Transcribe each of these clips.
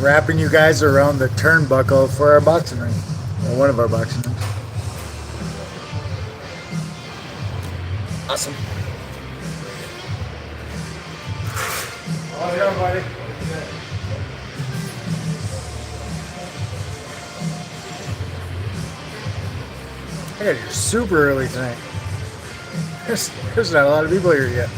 wrapping you guys around the turnbuckle for our boxing ring. Or one of our boxing rings. Awesome. How's it going, buddy? I got here super early tonight. There's not a lot of people here yet.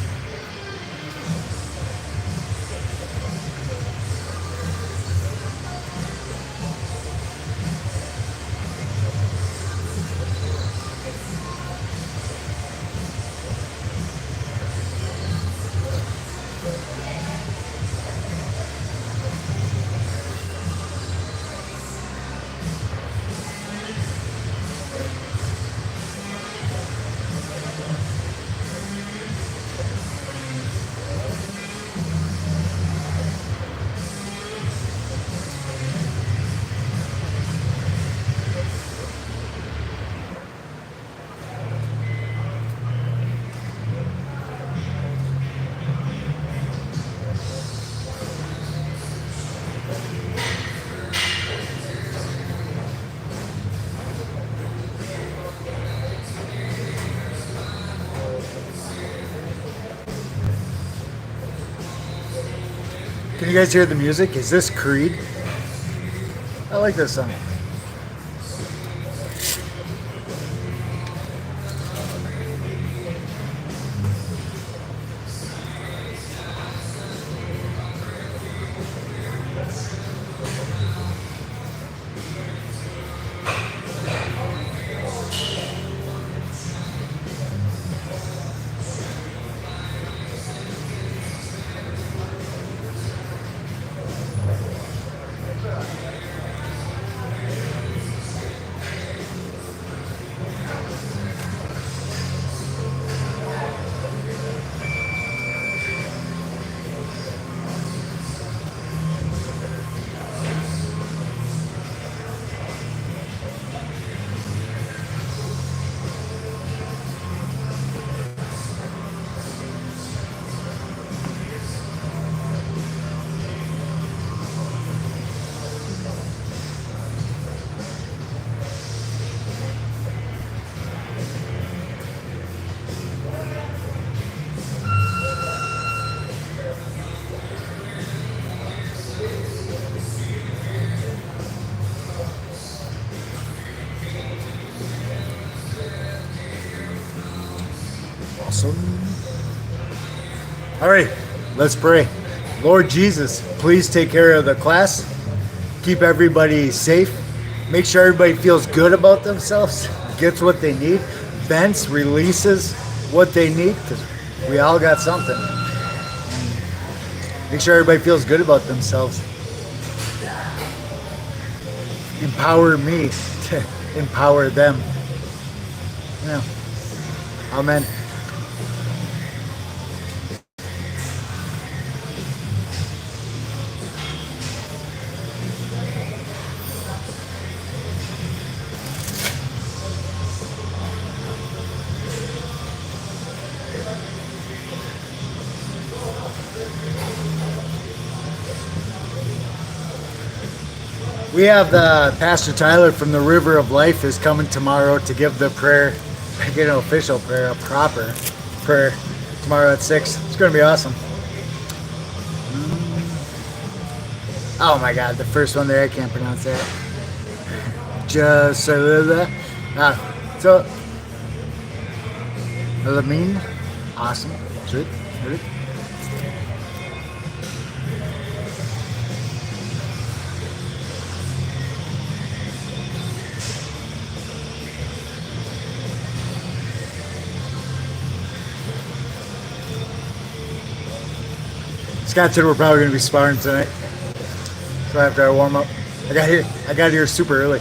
Can you guys hear the music? Is this Creed? I like this song. Awesome. All right, let's pray. Lord Jesus, please take care of the class. Keep everybody safe. Make sure everybody feels good about themselves, gets what they need, vents, releases what they need, because we all got something. Make sure everybody feels good about themselves. Empower me to empower them. Yeah. Amen. We have Pastor Tyler from the River of Life is coming tomorrow to give the prayer, get an official prayer, a proper prayer tomorrow at 6. It's going to be awesome. Oh my God, the first one there, I can't pronounce that. Just so Lamine, awesome, sweet, ready? Scott said we're probably going to be sparring tonight, so after I warm up, I got here super early.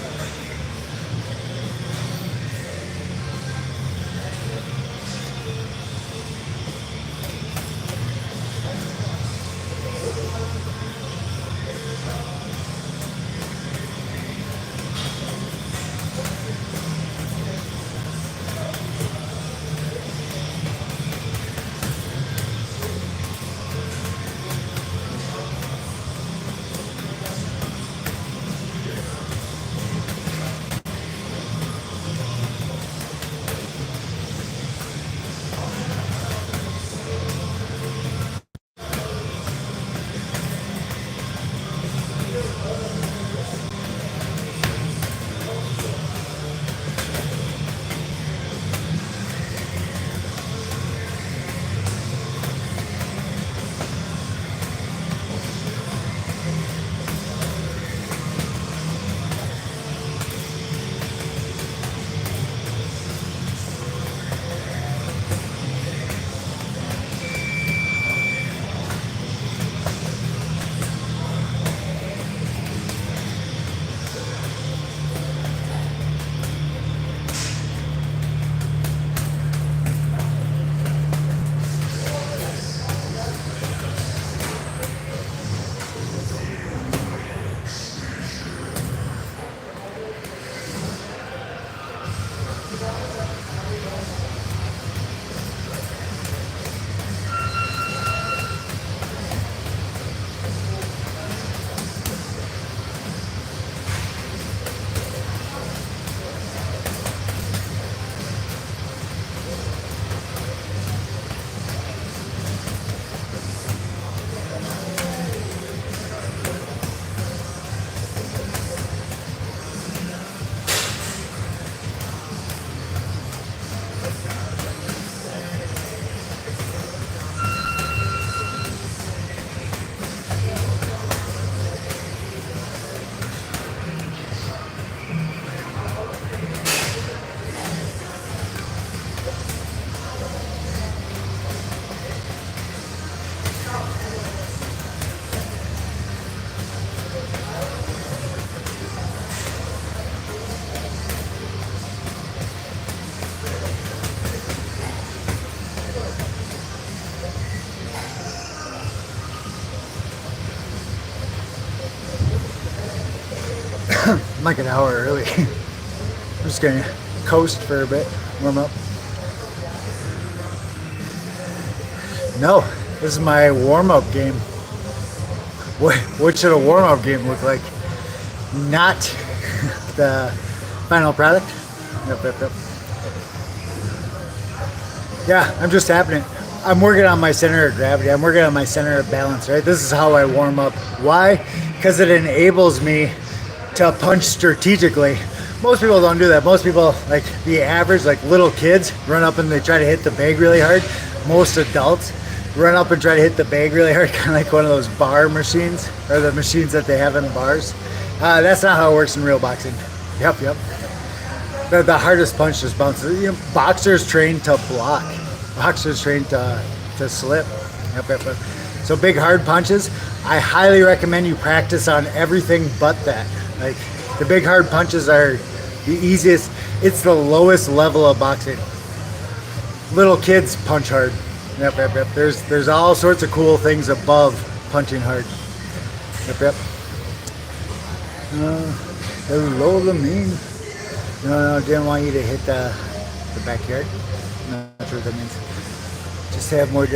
like an hour early. I'm just gonna coast for a bit, warm up. No, this is my warm-up game. What should a warm-up game look like? Not the final product. Yep. Yeah, I'm just happening. I'm working on my center of gravity. I'm working on my center of balance, right? This is how I warm up. Why? Because it enables me to punch strategically. Most people don't do that. Most people, like the average, like little kids, run up and they try to hit the bag really hard. Most adults run up and try to hit the bag really hard, kind of like one of those bar machines, or the machines that they have in bars. That's not how it works in real boxing. Yep. The hardest punch just bounces. You know, boxers train to block. Boxers train to slip. Yep. So big hard punches, I highly recommend you practice on everything but that. Like the big hard punches are the easiest. It's the lowest level of boxing. Little kids punch hard. Yep. There's all sorts of cool things above punching hard. Yep. Hello, Lamine. No, didn't want you to hit the backyard. Not sure what that means. Just have more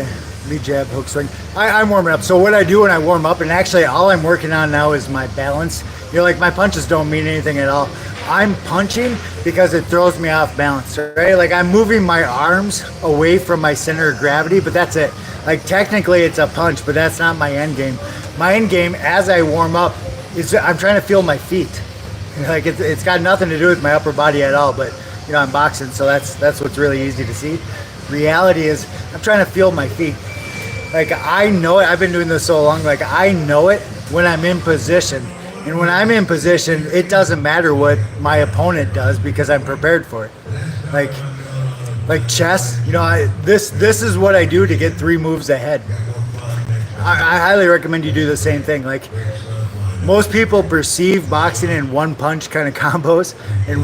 lead jab, hook swing. I'm warming up. So what I do when I warm up, and actually all I'm working on now is my balance. You're like, my punches don't mean anything at all. I'm punching because it throws me off balance, right? Like I'm moving my arms away from my center of gravity, but that's it. Like technically it's a punch, but that's not my end game. My end game as I warm up is I'm trying to feel my feet. Like it's got nothing to do with my upper body at all, but you know, I'm boxing, so that's what's really easy to see. Reality is I'm trying to feel my feet. Like I know it, I've been doing this so long, like I know it when I'm in position. And when I'm in position, it doesn't matter what my opponent does because I'm prepared for it. Like chess, you know, this is what I do to get 3 moves ahead. I highly recommend you do the same thing. Like most people perceive boxing in one punch kind of combos, in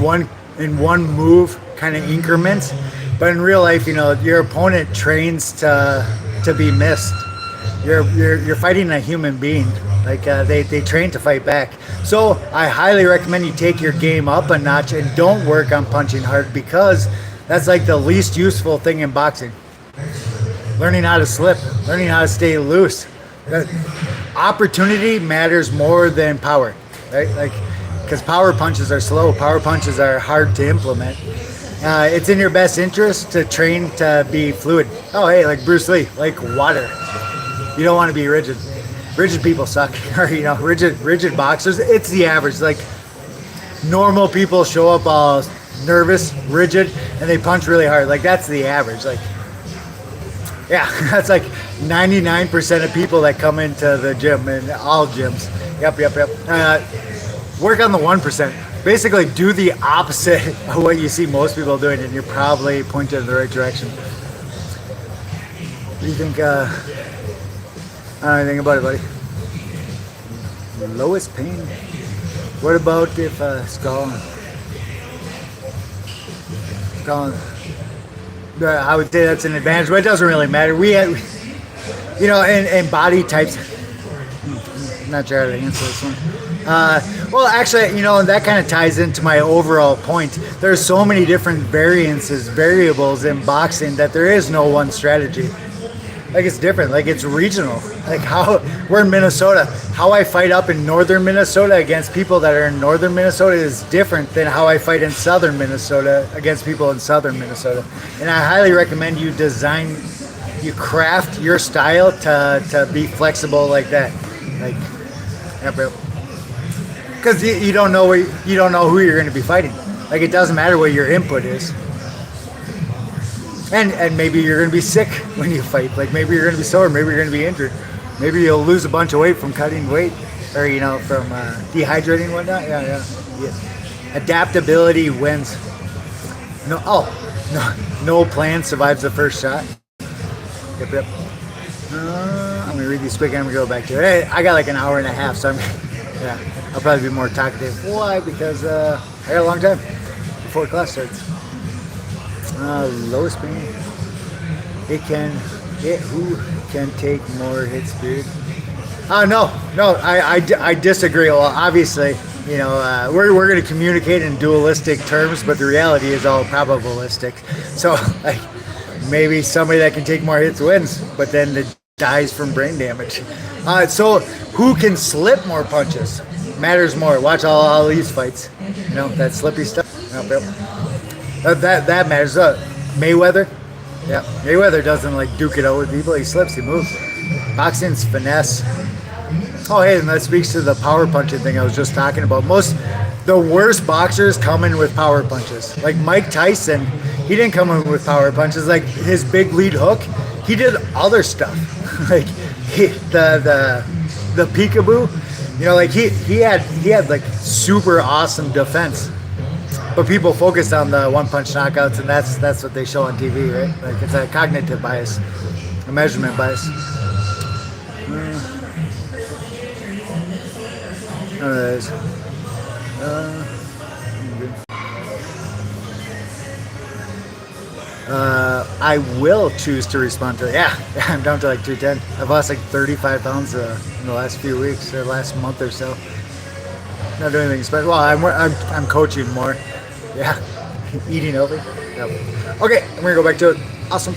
one move kind of increments, but in real life, you know, your opponent trains to be missed. You're fighting a human being. Like they train to fight back. So I highly recommend you take your game up a notch and don't work on punching hard, because that's like the least useful thing in boxing. Learning how to slip, learning how to stay loose. Opportunity matters more than power, right? Like, because power punches are slow, power punches are hard to implement. It's in your best interest to train to be fluid. Oh, hey, like Bruce Lee, like water. You don't want to be rigid. Rigid people suck, or you know, rigid boxers. It's the average. Like normal people show up all nervous, rigid, and they punch really hard. Like that's the average. Like yeah, that's like 99% of people that come into the gym, and all gyms. Yep. Work on the 1%. Basically, do the opposite of what you see most people doing, and you're probably pointed in the right direction. What do you think? I don't know anything about it, buddy. Lowest pain. What about if skull? I would say that's an advantage, but it doesn't really matter. We had, you know, and body types. I'm not sure how to answer this one. Well, actually, you know, that kind of ties into my overall point. There's so many different variables in boxing that there is no one strategy. Like it's different, like it's regional. Like how we're in Minnesota, how I fight up in northern Minnesota against people that are in northern Minnesota is different than how I fight in southern Minnesota against people in southern Minnesota. And I highly recommend you craft your style to be flexible like that. Like, because you don't know who you're going to be fighting. Like it doesn't matter what your input is. And maybe you're going to be sick when you fight. Like maybe you're going to be sore. Maybe you're going to be injured. Maybe you'll lose a bunch of weight from cutting weight, or you know, from dehydrating and whatnot. Yeah. Adaptability wins. No plan survives the first shot. Yep. I'm gonna read these quick. And I'm gonna go back to it. Hey, I got like an hour and a half, so I'll probably be more talkative. Why? Because I got a long time before class starts. Lowest pain. Who can take more hit speed? No, I disagree. Well, obviously, we're going to communicate in dualistic terms, but the reality is all probabilistic. So, like, maybe somebody that can take more hits wins, but then it dies from brain damage. So, who can slip more punches matters more. Watch all these fights. That slippy stuff. That matters. Mayweather. Yeah, Mayweather doesn't like duke it out with people. He slips, he moves. Boxing's finesse. Oh, hey, and that speaks to the power punching thing I was just talking about. The worst boxers come in with power punches. Like Mike Tyson, he didn't come in with power punches. Like his big lead hook, he did other stuff. Like the peekaboo, like he had like super awesome defense. But people focus on the one-punch knockouts, and that's what they show on TV, right? Like it's a cognitive bias, a measurement bias. I will choose to respond to it. Yeah, I'm down to like 210. I've lost like 35 pounds in the last few weeks, or last month or so. Not doing anything special. Well, I'm coaching more. Yeah, eating healthy. Yep. Okay, I'm gonna go back to it. Awesome.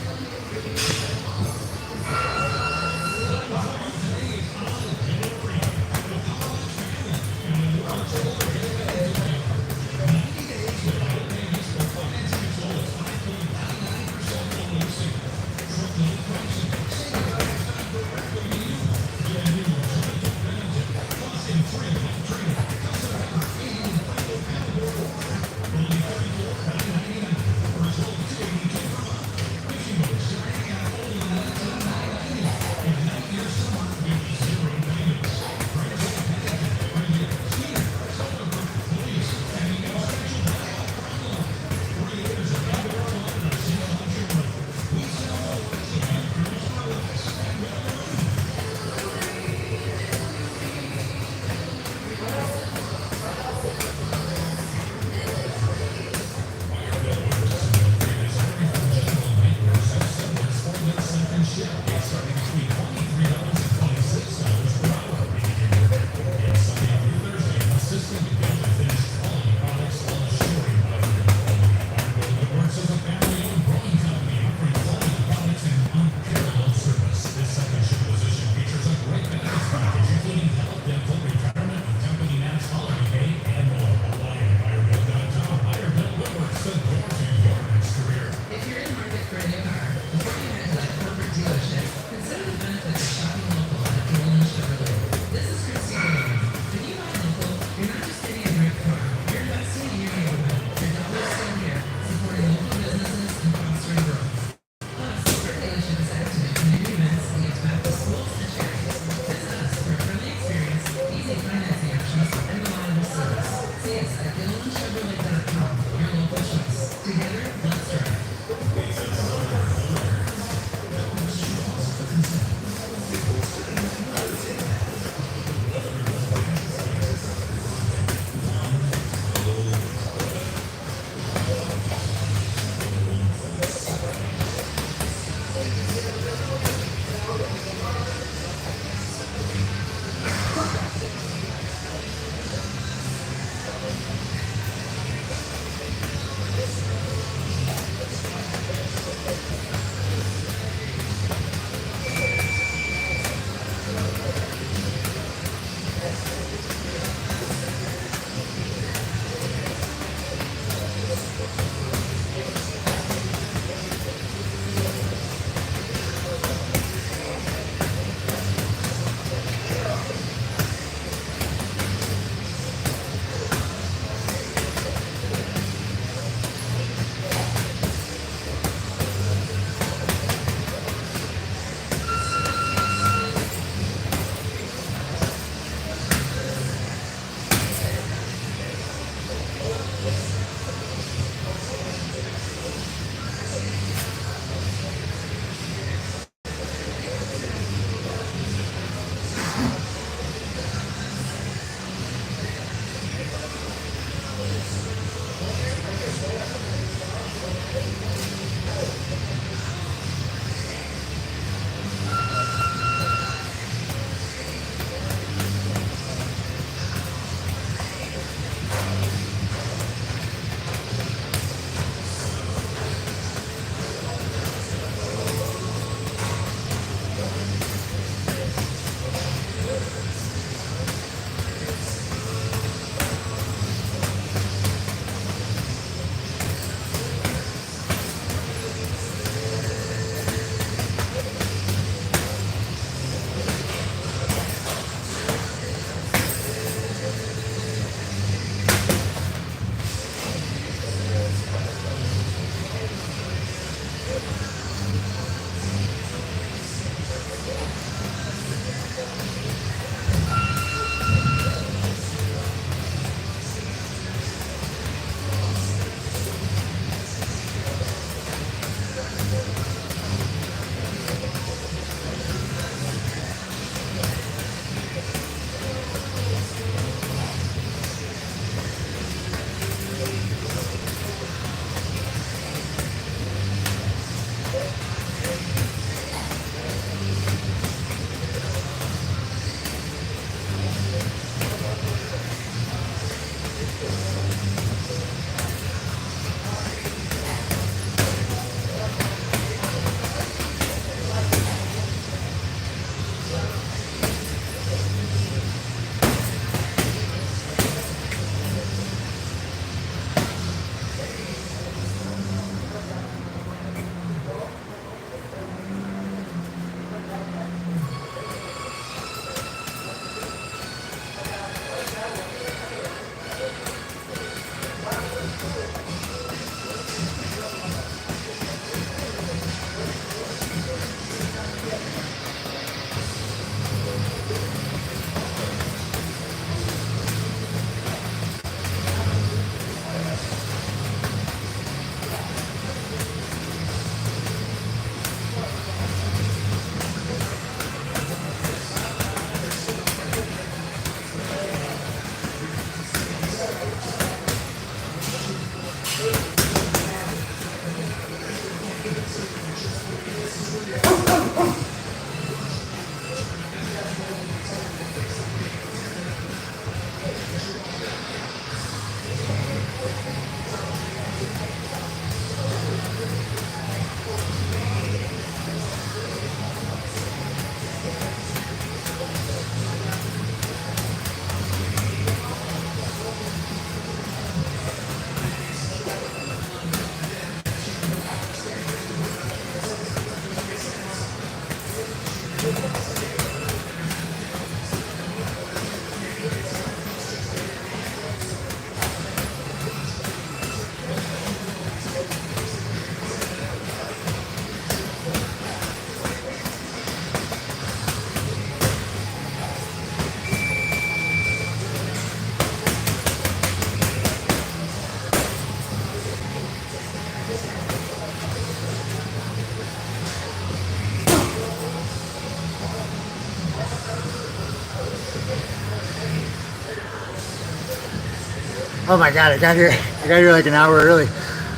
Oh my God, I got here like an hour early.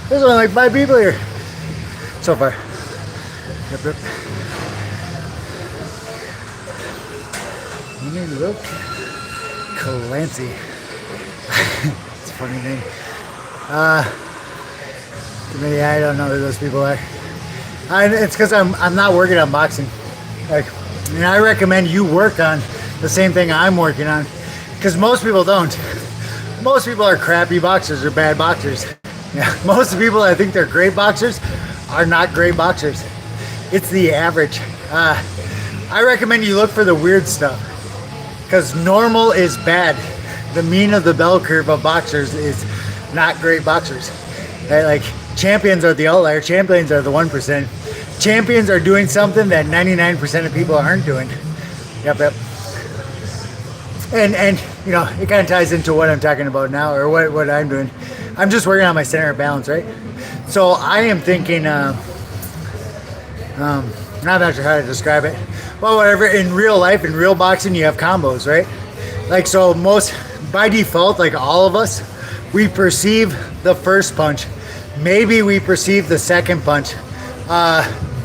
There's only like 5 people here so far. Yep. Look, Clancy. It's a funny name. Yeah, I don't know who those people are. It's because I'm not working on boxing. Like, and I recommend you work on the same thing I'm working on, because most people don't. Most people are crappy boxers or bad boxers. Yeah, most people that think they're great boxers are not great boxers. It's the average. I recommend you look for the weird stuff, because normal is bad. The mean of the bell curve of boxers is not great boxers. Right? Like, champions are the outlier. Champions are the 1%. Champions are doing something that 99% of people aren't doing. Yep. And you know, it kind of ties into what I'm talking about now, or what I'm doing. I'm just working on my center of balance, right? So I am thinking, I'm not sure how to describe it. Well, whatever, in real life, in real boxing, you have combos, right? Like, so by default, like all of us, we perceive the first punch. Maybe we perceive the second punch.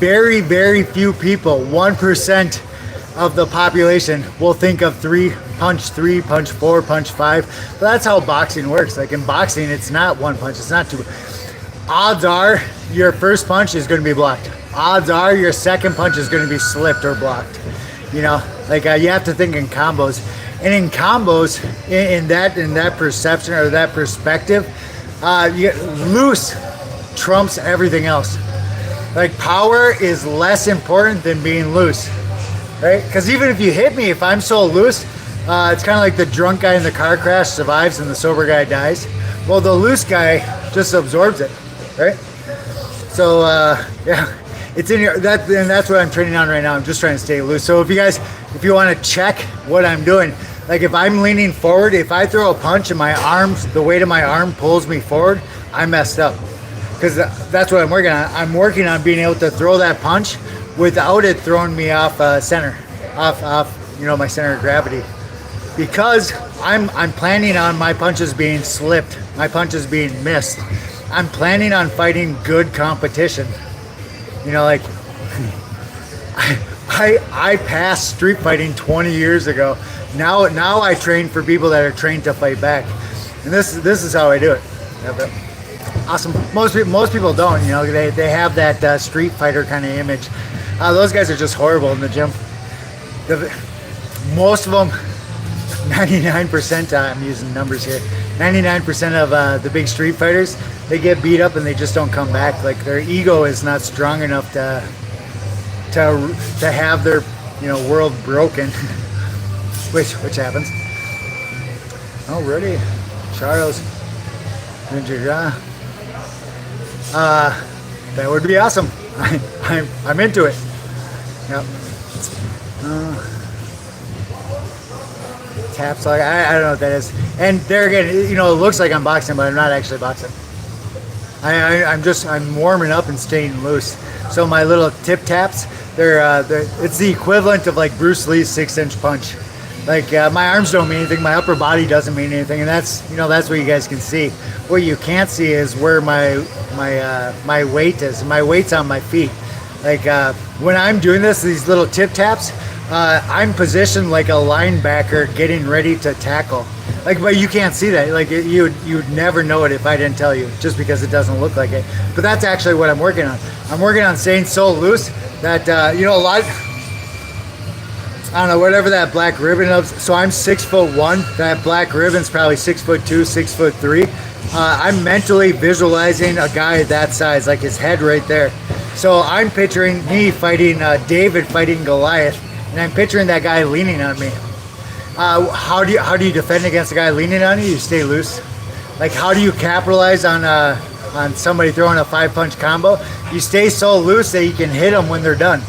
Very, very few people, 1% of the population will think of punch 3, punch 4, punch 5. But that's how boxing works. Like, in boxing, it's not 1 punch, it's not 2. Odds are your first punch is going to be blocked. Odds are your second punch is going to be slipped or blocked. You know, like, you have to think in combos. And in combos, in that perception or that perspective, loose trumps everything else. Like, power is less important than being loose, right? Because even if you hit me, if I'm so loose, it's kind of like the drunk guy in the car crash survives and the sober guy dies. Well, the loose guy just absorbs it, right? So yeah, it's in your and that's what I'm training on right now. I'm just trying to stay loose. So if you want to check what I'm doing, like, if I'm leaning forward, if I throw a punch and the weight of my arm pulls me forward, I messed up. Because that's what I'm working on. I'm working on being able to throw that punch without it throwing me off center, off you know, my center of gravity. Because I'm planning on my punches being slipped, my punches being missed. I'm planning on fighting good competition. You know, like, I passed street fighting 20 years ago. Now I train for people that are trained to fight back, and this is how I do it. Yep. Awesome. Most people don't. You know, they have that street fighter kind of image. Those guys are just horrible in the gym. Most of them, 99%. I'm using numbers here. 99% of the big street fighters, they get beat up and they just don't come back. Like, their ego is not strong enough to have their, you know, world broken. which happens. Oh, really? Charles. That would be awesome. I'm into it. Yep. Taps, like, I don't know what that is. And there again, you know, it looks like I'm boxing, but I'm not actually boxing. I'm warming up and staying loose. So my little tip taps, it's the equivalent of like Bruce Lee's 6-inch punch. Like, my arms don't mean anything, my upper body doesn't mean anything, and that's what you guys can see. What you can't see is where my weight is. My weight's on my feet. Like, when I'm doing these little tip taps, I'm positioned like a linebacker getting ready to tackle. Like, but you can't see that. Like, you'd never know it if I didn't tell you, just because it doesn't look like it. But that's actually what I'm working on. I'm working on staying so loose that, you know, a lot. I don't know, whatever that black ribbon is. So I'm 6'1". That black ribbon's probably 6'2", 6'3". I'm mentally visualizing a guy that size, like his head right there. So I'm picturing me fighting David fighting Goliath, and I'm picturing that guy leaning on me. How do you defend against a guy leaning on you? You stay loose. Like, how do you capitalize on somebody throwing a 5-punch combo? You stay so loose that you can hit them when they're done.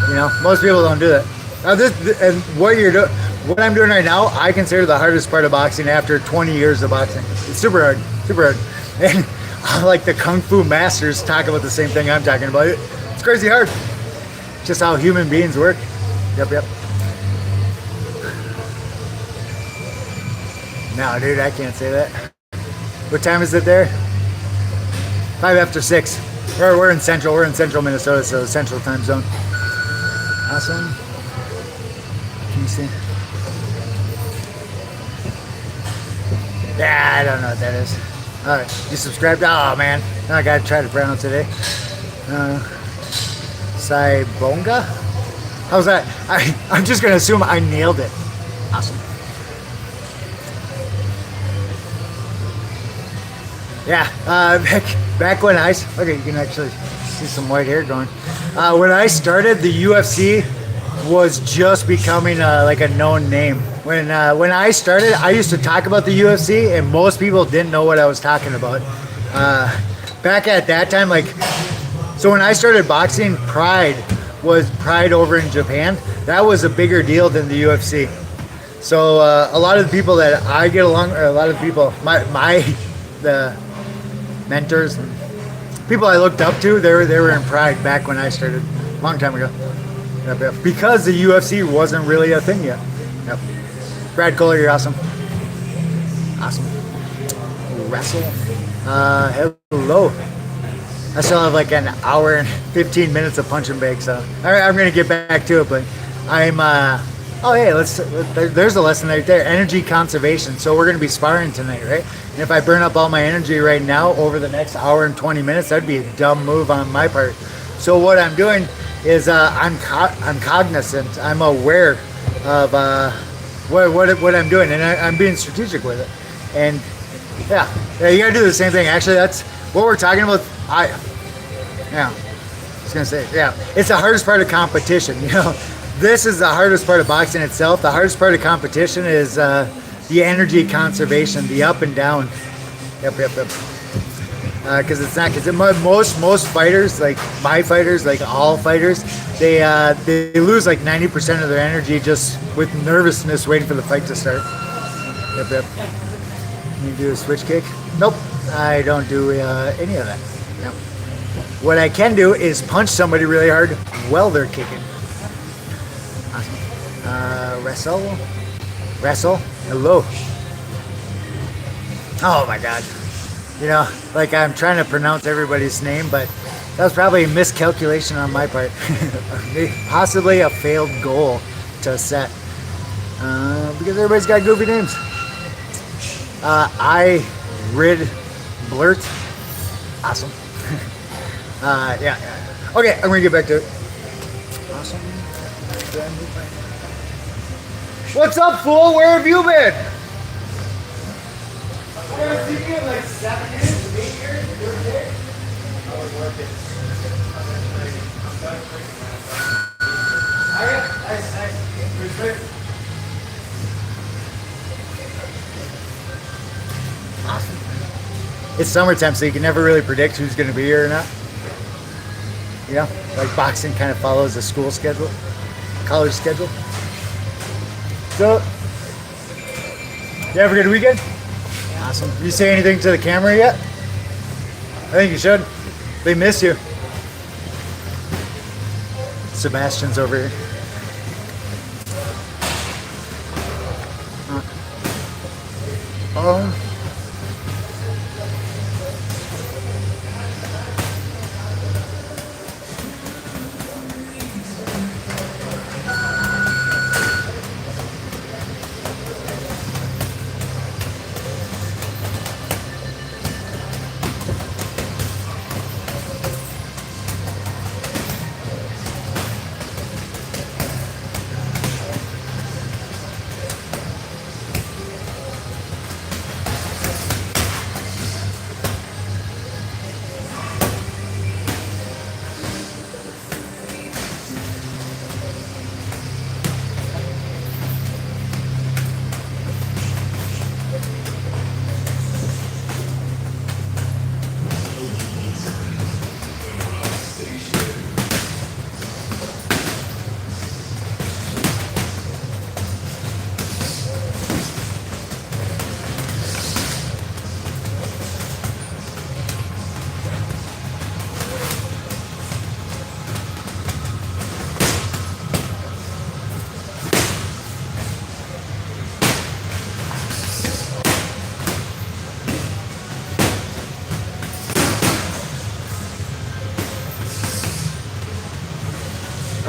You know, most people don't do that. Now and what I'm doing right now, I consider the hardest part of boxing after 20 years of boxing. It's super hard. And like, the Kung Fu masters talk about the same thing I'm talking about. It's crazy hard. Just how human beings work. Yep. No, dude, I can't say that. What time is it there? 5 after 6. We're in central. We're in central Minnesota, so central time zone. Awesome. Can you see? Yeah, I don't know what that is. All right, you subscribed? Oh man, now I gotta try to pronounce it. Saibonga? How's that? I'm just gonna assume I nailed it. Awesome. Yeah, back when okay, you can actually see some white hair going. When I started, the UFC was just becoming like a known name. When I started, I used to talk about the UFC, and most people didn't know what I was talking about. Back at that time, so when I started boxing, Pride over in Japan. That was a bigger deal than the UFC. So a lot of the people that I get along, or a lot of people, the mentors and people I looked up to, they were in Pride back when I started, a long time ago. Yep. Because the UFC wasn't really a thing yet. Yep. Brad Kohler, you're awesome. Awesome. Wrestle. Hello. I still have like an hour and 15 minutes of punch and bake, so all right, I'm gonna get back to it, but I'm oh hey, there's a lesson right there. Energy conservation. So we're gonna be sparring tonight, right? And if I burn up all my energy right now over the next hour and 20 minutes, that'd be a dumb move on my part. So what I'm doing is I'm cognizant. I'm aware of what I'm doing, and I'm being strategic with it. And yeah, you gotta do the same thing. Actually, that's what we're talking about. I was gonna say, yeah, it's the hardest part of competition. This is the hardest part of boxing itself. The hardest part of competition is the energy conservation, the up and down. Yep. Because it's not. Because most fighters, like my fighters, like all fighters, they lose like 90% of their energy just with nervousness, waiting for the fight to start. Yep. Can you do a switch kick? Nope, I don't do any of that. Yep. What I can do is punch somebody really hard while they're kicking. Awesome. Wrestle. Hello. Oh my God. Like I'm trying to pronounce everybody's name, but that was probably a miscalculation on my part. Possibly a failed goal to set. Because everybody's got goofy names. Blurt. Awesome. Yeah. Okay, I'm gonna get back to it. Awesome. What's up, fool? Where have you been? I haven't seen you in like 7 years, 8 years. You're there. I was working. I respect. Awesome. It's summertime, so you can never really predict who's going to be here or not. Like boxing kind of follows a school schedule, college schedule. So, you have a good weekend? Awesome. You say anything to the camera yet? I think you should. They miss you. Sebastian's over here.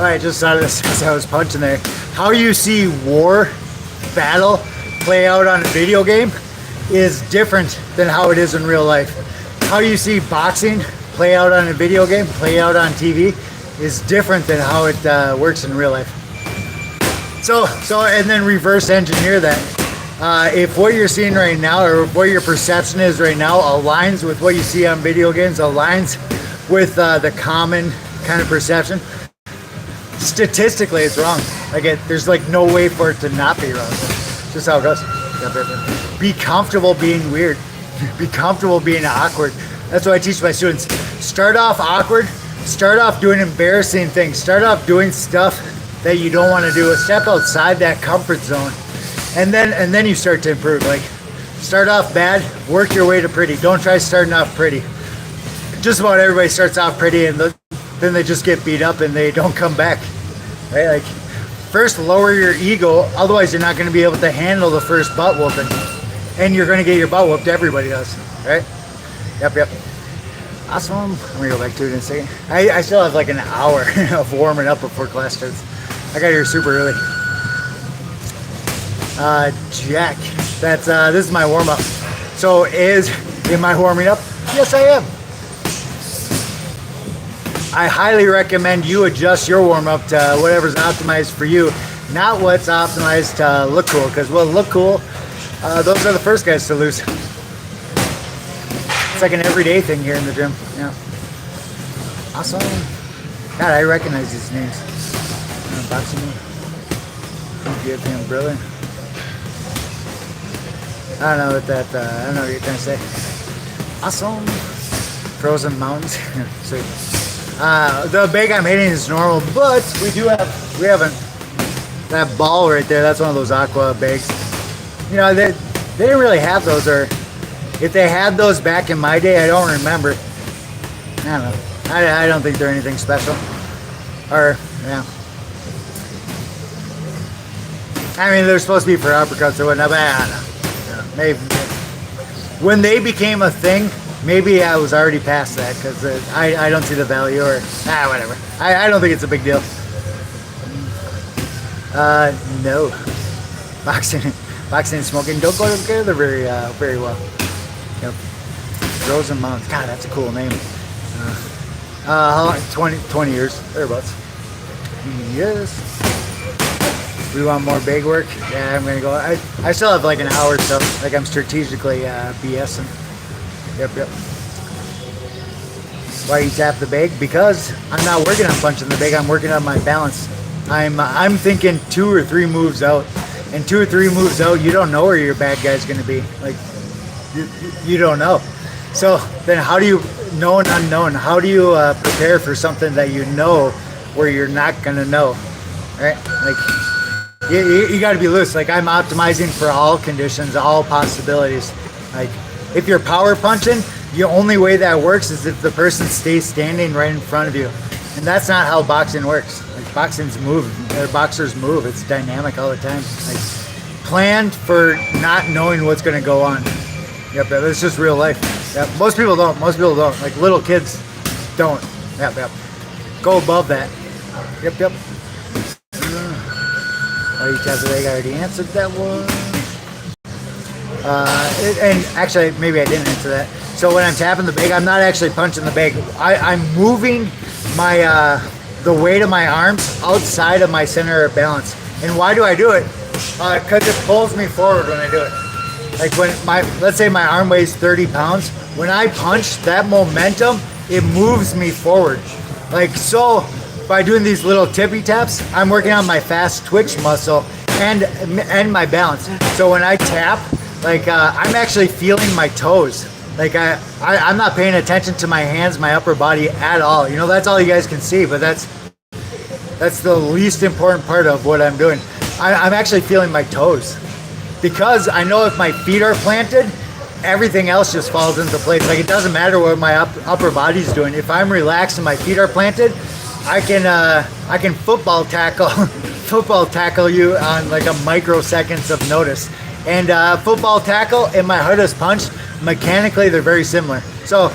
I just thought of this as I was punching there. How you see war, battle, play out on a video game is different than how it is in real life. How you see boxing play out on a video game, play out on TV, is different than how it works in real life. So, and then reverse engineer that. If what you're seeing right now, or what your perception is right now, aligns with what you see on video games, aligns with the common kind of perception, statistically it's wrong. Like there's like no way for it to not be wrong. It's just how it goes. Be comfortable being weird. Be comfortable being awkward. That's what I teach my students. Start off awkward. Start off doing embarrassing things. Start off doing stuff that you don't want to do. Step outside that comfort zone, and then you start to improve. Like start off bad, work your way to pretty. Don't try starting off pretty. Just about everybody starts off pretty, and then they just get beat up and they don't come back. Right? Like first lower your ego, otherwise you're not going to be able to handle the first butt whooping, and you're going to get your butt whooped. Everybody does, right? Yep. Awesome. I'm gonna go back to it in a second. I still have like an hour of warming up before class starts. I got here super early. Jack, this is my warm up. So am I warming up? Yes, I am. I highly recommend you adjust your warm up to whatever's optimized for you, not what's optimized to look cool. Because what look cool, those are the first guys to lose. It's like an everyday thing here in the gym. Yeah. Awesome. God, I recognize these names. Boxing. Give him brother. I don't know what that. I don't know what you're trying to say. Awesome. Frozen mountains. Sweet. The bag I'm hitting is normal, but we have that ball right there. That's one of those aqua bags. You know, they didn't really have those, or if they had those back in my day, I don't remember. I don't know. I don't think they're anything special. Or, yeah. I mean, they're supposed to be for uppercuts or whatnot, but I don't know. Yeah, maybe. When they became a thing, maybe I was already past that, because I don't see the value, or, whatever. I don't think it's a big deal. No. Boxing and smoking don't go together very well. Yep. Frozen Mountains. God, that's a cool name. How long? 20 years, thereabouts. Yes. We want more big work? Yeah, I'm gonna go. I still have like an hour, so like I'm strategically BSing. Yep. Why you tap the bag? Because I'm not working on punching the bag. I'm working on my balance. I'm thinking 2 or 3 moves out, and 2 or 3 moves out, you don't know where your bad guy's gonna be. Like you don't know. So then, how do you know an unknown? How do you prepare for something that you know where you're not gonna know? Right? Like. You got to be loose. Like I'm optimizing for all conditions, all possibilities. Like if you're power punching, the only way that works is if the person stays standing right in front of you, and that's not how boxing works. Like boxers move. It's dynamic all the time. Like planned for not knowing what's going to go on. Yep, it's just real life. Yep, most people don't. Like little kids don't. Yep. Go above that. Yep. Oh, you tapped the leg. I already answered that one. And actually, maybe I didn't answer that. So when I'm tapping the bag, I'm not actually punching the bag. I'm moving my the weight of my arms outside of my center of balance. And why do I do it? Because it pulls me forward when I do it. Like when let's say my arm weighs 30 pounds. When I punch, that momentum, it moves me forward. Like so. By doing these little tippy taps, I'm working on my fast twitch muscle and my balance. So when I tap, like I'm actually feeling my toes. Like I'm not paying attention to my hands, my upper body at all. You know, that's all you guys can see, but that's the least important part of what I'm doing. I'm actually feeling my toes, because I know if my feet are planted, everything else just falls into place. Like it doesn't matter what my upper body's doing. If I'm relaxed and my feet are planted, I can football tackle you on like a microseconds of notice. And football tackle and my hardest punch, mechanically they're very similar. So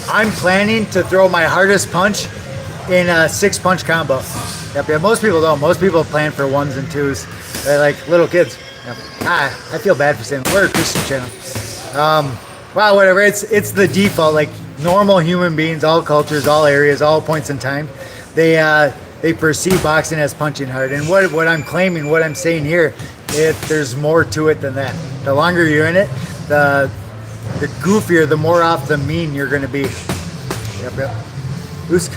I'm planning to throw my hardest punch in a 6-punch combo. Yep, yeah, most people don't. Most people plan for 1s and 2s. They're like little kids. Yep. I feel bad for saying we're a Christian channel. Wow, whatever. It's the default. Like normal human beings, all cultures, all areas, all points in time, they perceive boxing as punching hard. And what I'm claiming, what I'm saying here, there's more to it than that. The longer you're in it, the goofier, the more off the mean you're going to be. Yep. Usk.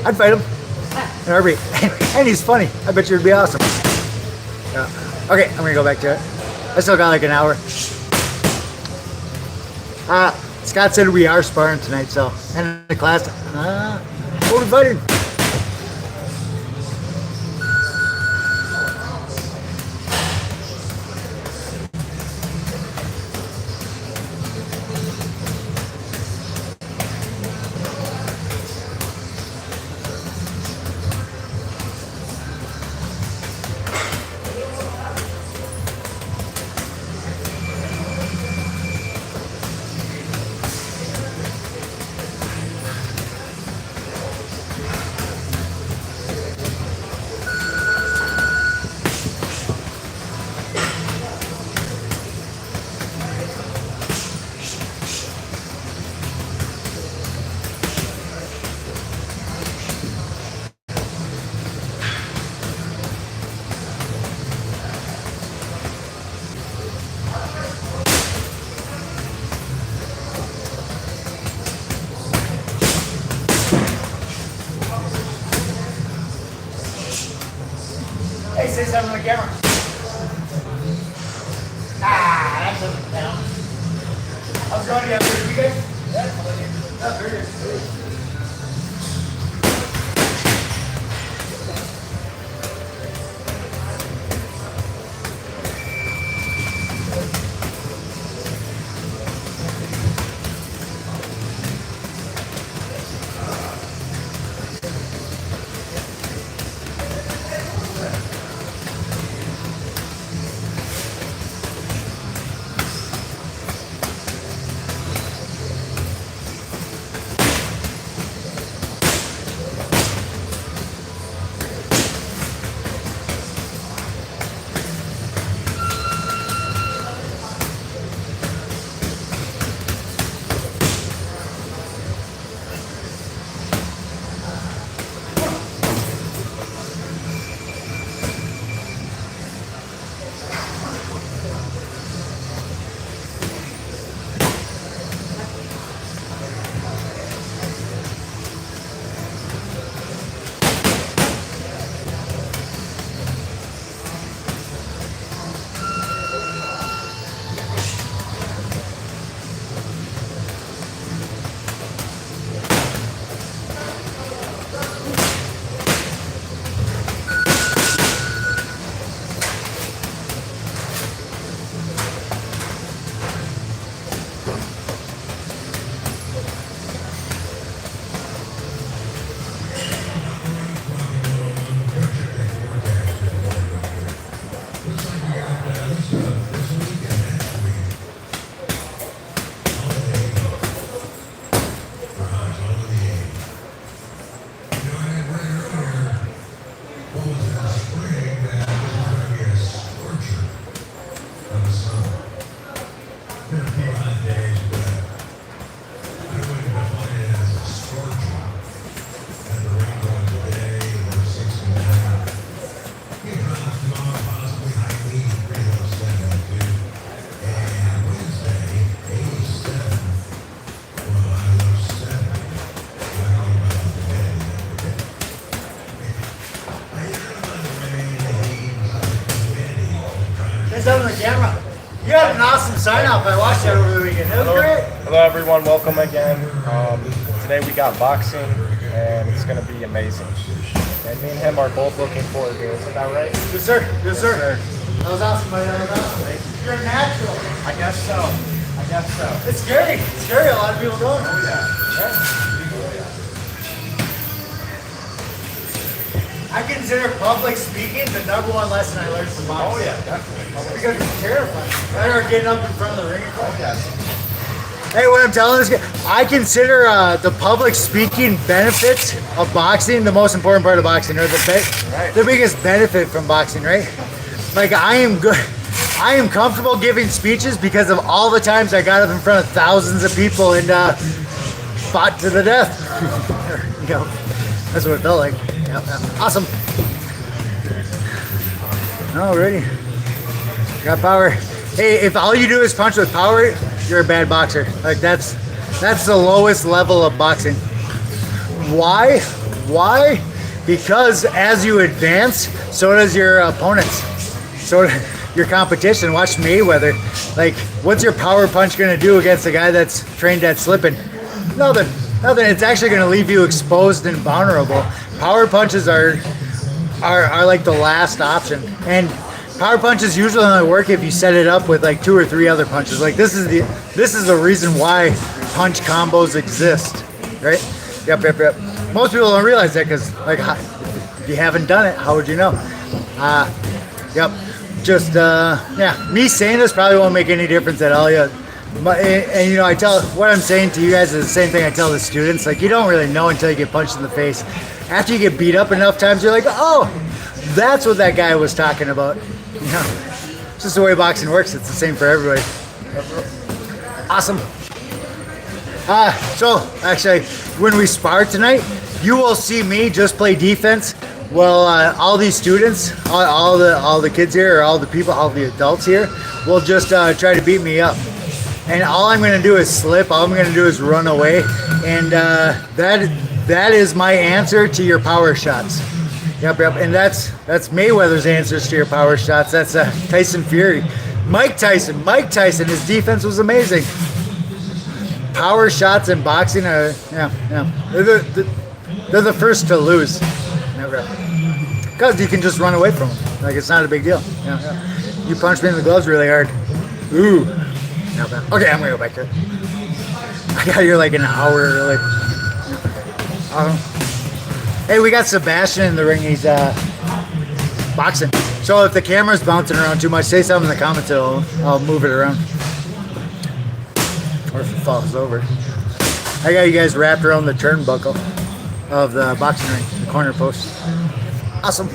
I'd fight him. And he's funny. I bet you it'd be awesome. Okay, I'm gonna go back to it. I still got like an hour. Scott said we are sparring tonight, so and the class. What are we fighting? Hey, say something on the camera. That doesn't count. How's it going? You have a good weekend? Yeah, very good. On the camera. You had an awesome sign off. I watched that over the weekend. It was great. Hello everyone, welcome again. Today we got boxing and it's going to be amazing. And me and him are both looking forward to it. Isn't that right? Yes, sir. Yes, sir. That was awesome, buddy. That was awesome. Thank you. You're natural. I guess so. It's scary. It's scary. A lot of people don't. Oh yeah. I consider public speaking the #1 lesson I learned from boxing. Oh yeah, definitely. Because it's terrifying. Better getting up in front of the ring. Oh yes. Hey, what I'm telling this guy, I consider the public speaking benefits of boxing the most important part of boxing, or the biggest benefit from boxing, right? Like I am good. I am comfortable giving speeches because of all the times I got up in front of thousands of people and fought to the death. You know, that's what it felt like. Yep. Awesome. Alrighty. Got power. Hey, if all you do is punch with power, you're a bad boxer. Like that's the lowest level of boxing. Why? Why? Because as you advance, so does your opponents. So your competition. Watch Mayweather. Like, what's your power punch gonna do against a guy that's trained at slipping? Nothing. Nothing. It's actually gonna leave you exposed and vulnerable. Power punches are like the last option. And power punches usually only work if you set it up with like 2 or 3 other punches. Like this is the reason why punch combos exist, right? Yep. Most people don't realize that because like if you haven't done it, how would you know? Yep. Just me saying this probably won't make any difference at all yet. And you know, what I'm saying to you guys is the same thing I tell the students. Like you don't really know until you get punched in the face. After you get beat up enough times, you're like, oh, that's what that guy was talking about. You know, it's just the way boxing works. It's the same for everybody. Awesome. So actually, when we spar tonight, you will see me just play defense. Well, all these students, all the kids here, or all the people, all the adults here, will just try to beat me up. And all I'm going to do is slip. All I'm going to do is run away. And that is my answer to your power shots. Yep. And that's Mayweather's answers to your power shots. That's Tyson Fury. Mike Tyson, his defense was amazing. Power shots in boxing are, they're the first to lose. Because you can just run away from them. Like, it's not a big deal. Yeah. You punch me in the gloves really hard. Ooh. Okay, I'm going to go back to it. I got here like an hour early. Hey, we got Sebastian in the ring. He's boxing. So if the camera's bouncing around too much, say something in the comments. I'll move it around. Or if it falls over. I got you guys wrapped around the turnbuckle of the boxing ring, the corner post. Awesome.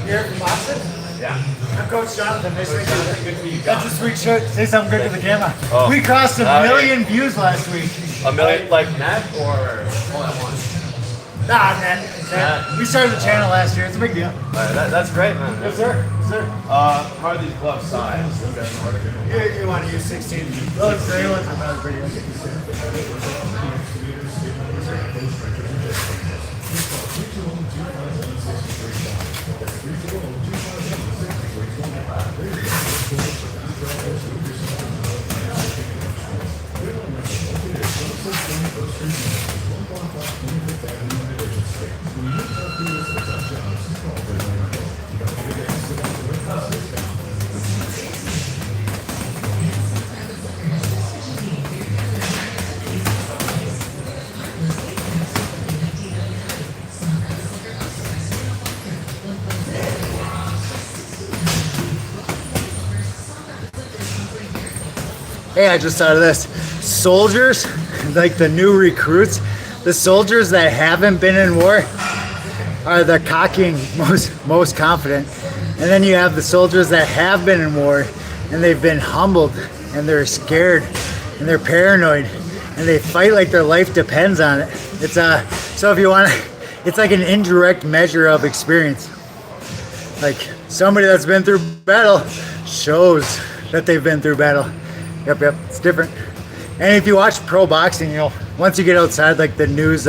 Here from Boston? Yeah. I'm Coach Jonathon. Nice to meet you. Good to meet you. That's a sweet shirt. Say something good to the camera. Oh. We crossed a million views last week. A million, like net or all at once? Nah, net. We started the channel last year. It's a big deal. That's great, man. Yes, sir. Yes, sir. How are these gloves sized? You want to use 16. Those gray ones are not pretty good. Hey, I just thought of this. Soldiers, like the new recruits, the soldiers that haven't been in war are the cocky, most confident. And then you have the soldiers that have been in war and they've been humbled and they're scared and they're paranoid and they fight like their life depends on it. It's so if you want to, it's like an indirect measure of experience. Like somebody that's been through battle shows that they've been through battle. Yep, it's different. And if you watch pro boxing, you know, once you get outside like the news,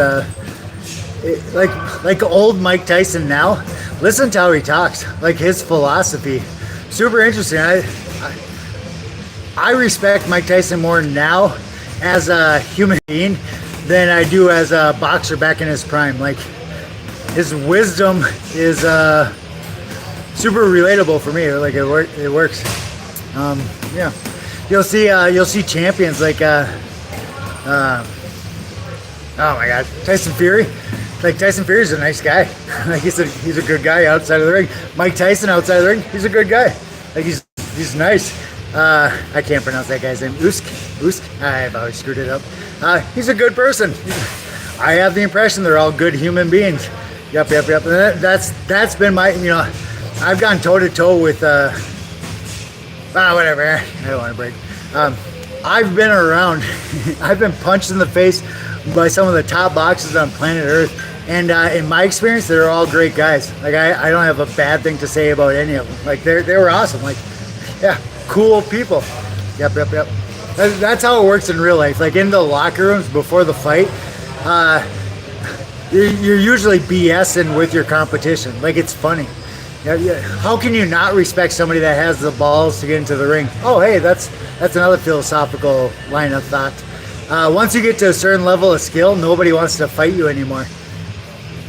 like old Mike Tyson now, listen to how he talks, like his philosophy. Super interesting. I respect Mike Tyson more now as a human being than I do as a boxer back in his prime. Like his wisdom is super relatable for me. Like it works. Yeah. You'll see champions like oh my God, Tyson Fury. Like Tyson Fury's a nice guy. Like he's a good guy outside of the ring. Mike Tyson outside of the ring, he's a good guy. Like he's nice. I can't pronounce that guy's name. Usyk. I've always screwed it up. He's a good person. I have the impression they're all good human beings. Yep. And that's been my, you know, I've gone toe to toe with whatever. I don't want to break. I've been around. I've been punched in the face by some of the top boxers on planet Earth, and in my experience, they're all great guys. Like I don't have a bad thing to say about any of them. Like they were awesome. Like yeah, cool people. Yep. That's how it works in real life. Like in the locker rooms before the fight, you're usually BSing with your competition. Like it's funny. Yeah. How can you not respect somebody that has the balls to get into the ring? Oh, hey, that's another philosophical line of thought. Once you get to a certain level of skill, nobody wants to fight you anymore.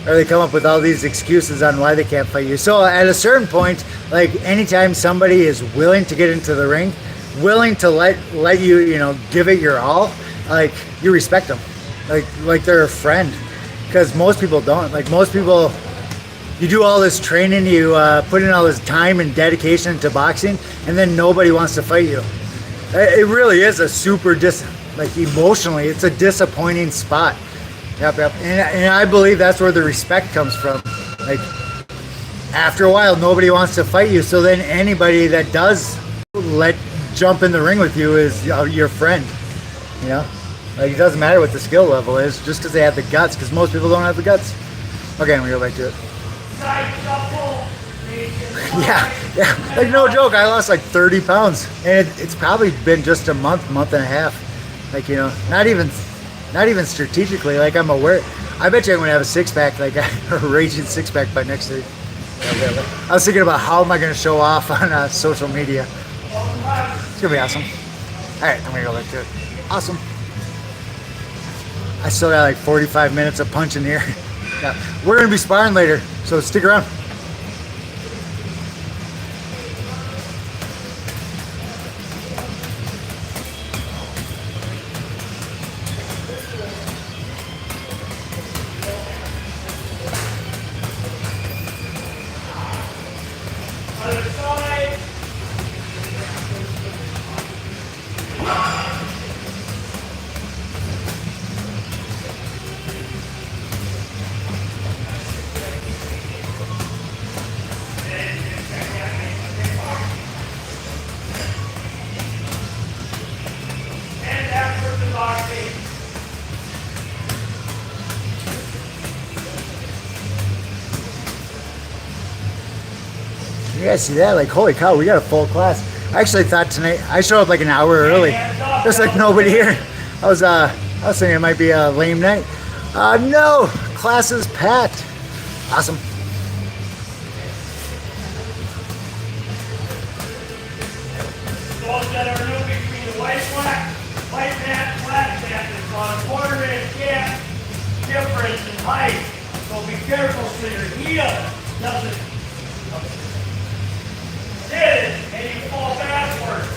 Or they come up with all these excuses on why they can't fight you. So at a certain point, like anytime somebody is willing to get into the ring, willing to let you, you know, give it your all, like you respect them. Like they're a friend. Because most people don't. Like most people, you do all this training, you put in all this time and dedication into boxing, and then nobody wants to fight you. It really is a super emotionally, it's a disappointing spot. Yep. And I believe that's where the respect comes from. Like after a while, nobody wants to fight you, so then anybody that does jump in the ring with you is your friend. You know, like it doesn't matter what the skill level is, just because they have the guts. Because most people don't have the guts. Okay, I'm gonna go back to it. Yeah, like no joke, I lost like 30 pounds, and it's probably been just a month and a half. Like, you know, not even strategically. Like I'm aware. I bet you I'm gonna have a six-pack, like a raging six-pack by next week. I was thinking about how am I gonna show off on social media. It's gonna be awesome. All right, I'm gonna go back to it. Awesome. I still got like 45 minutes of punching here. Yeah, we're gonna be sparring later, so stick around. You guys see that? Like, holy cow, we got a full class. I actually thought tonight, I showed up like an hour early. There's like nobody here. I was thinking it might be a lame night. No, class is packed. Awesome. so your heel doesn't sit and you fall backwards.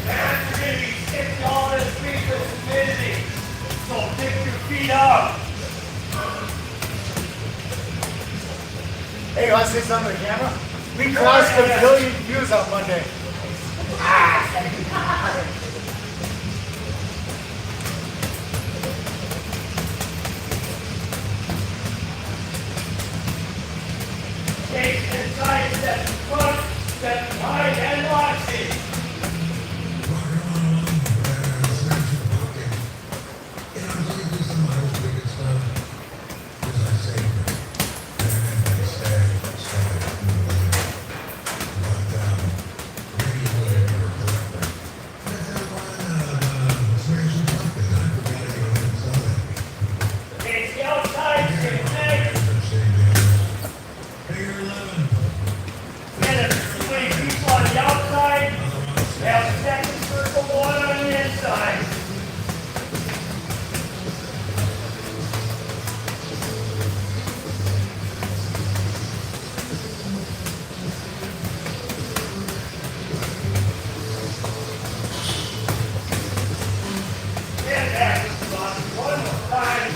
And you're going to be sitting all this week with humidity. So pick your feet up. Hey, you want to say something to the camera? We crossed a billion views on Monday. Take inside, step front, step behind, and boxing. Take the outside, take the neck. Get it, 20 people on the outside. Have a second circle, one on the inside. And back, one more time.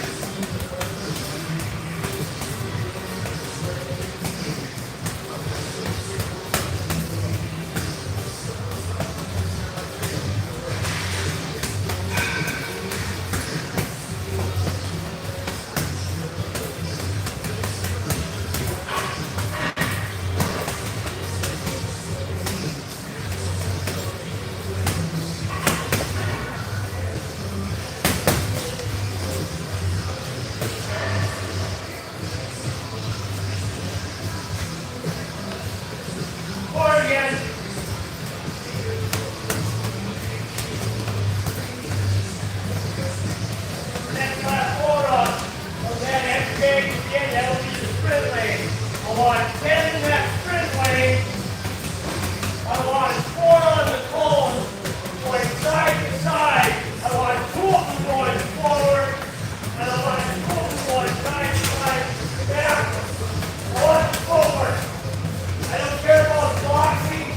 Forward again. Next last forward on. Okay, next game again, that'll be the sprint lane. I want 10 in that sprint lane. I want 4 on the cone, going side to side. I want 2 of them going forward, and I want 2 of them going side to side, back, 1 forward. I don't care about boxing.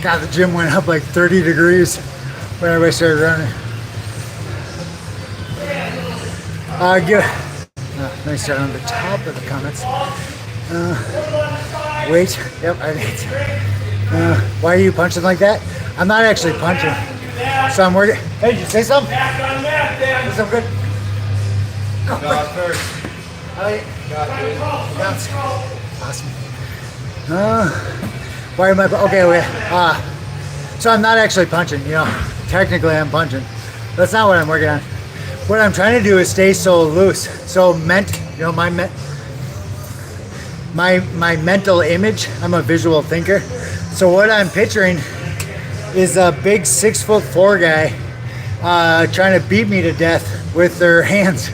God, the gym went up like 30 degrees when everybody started running. Let me start on the top of the comments. Wait, yep, I need. Why are you punching like that? I'm not actually punching. So I'm working. Hey, did you say something? Back on that, then. Is that good? God first. Bounce. Awesome. Why am I? Okay, wait. So I'm not actually punching. You know, technically I'm punching. That's not what I'm working on. What I'm trying to do is stay so loose. So you know, my mental image. I'm a visual thinker. So what I'm picturing is a big 6'4" guy trying to beat me to death with their hands.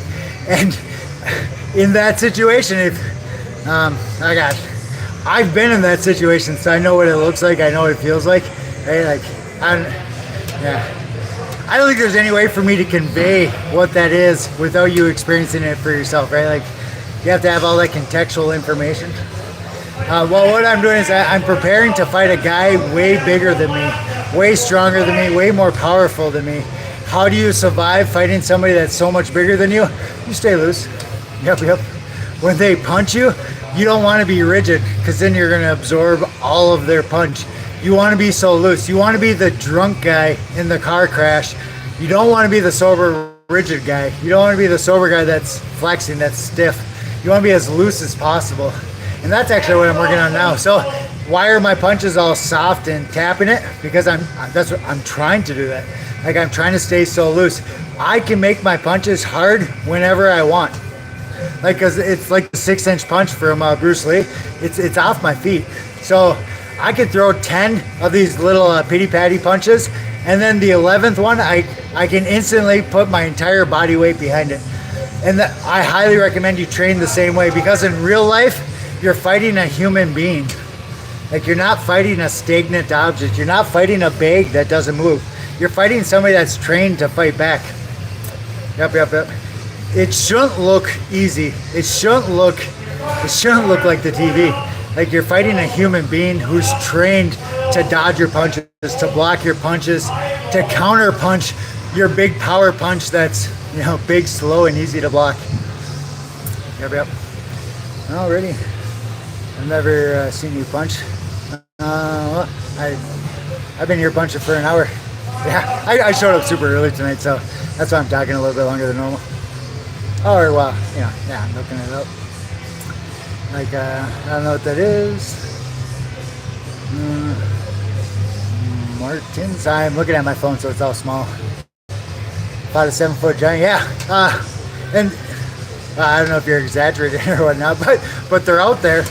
And in that situation, I've been in that situation, so I know what it looks like. I know what it feels like. Right? I don't think there's any way for me to convey what that is without you experiencing it for yourself, right? Like, you have to have all that contextual information. Well, what I'm doing is I'm preparing to fight a guy way bigger than me, way stronger than me, way more powerful than me. How do you survive fighting somebody that's so much bigger than you? You stay loose. Yep. When they punch you, you don't want to be rigid, because then you're going to absorb all of their punch. You want to be so loose. You want to be the drunk guy in the car crash. You don't want to be the sober, rigid guy. You don't want to be the sober guy that's flexing, that's stiff. You want to be as loose as possible. And that's actually what I'm working on now. So why are my punches all soft and tapping it? Because I'm trying to do that. Like, I'm trying to stay so loose. I can make my punches hard whenever I want. Like, cause it's like the 6-inch punch from Bruce Lee. It's off my feet. So I could throw 10 of these little pity patty punches, and then the 11th one, I can instantly put my entire body weight behind it. And I highly recommend you train the same way, because in real life, you're fighting a human being. Like, you're not fighting a stagnant object. You're not fighting a bag that doesn't move. You're fighting somebody that's trained to fight back. Yep. It shouldn't look easy. It shouldn't look like the TV. Like, you're fighting a human being who's trained to dodge your punches, to block your punches, to counter punch your big power punch that's, you know, big, slow, and easy to block. Yep. Alrighty. I've never seen you punch. Well, I've been here punching for an hour. Yeah, I showed up super early tonight, so that's why I'm talking a little bit longer than normal. Or, well, you know, yeah, I'm looking it up. Like, I don't know what that is. Martins. I'm looking at my phone, so it's all small. About a 7-foot giant, yeah. And I don't know if you're exaggerating or whatnot, but they're out there.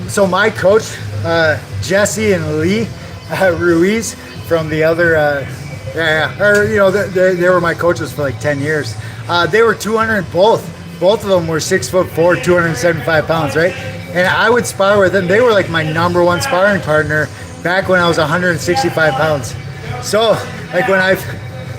So my coach, Jesse and Lee Ruiz from the other, or, you know, they were my coaches for like 10 years. They were 200 both. Both of them were 6'4", 275 pounds, right? And I would spar with them. They were like my number one sparring partner back when I was 165 pounds. So, like,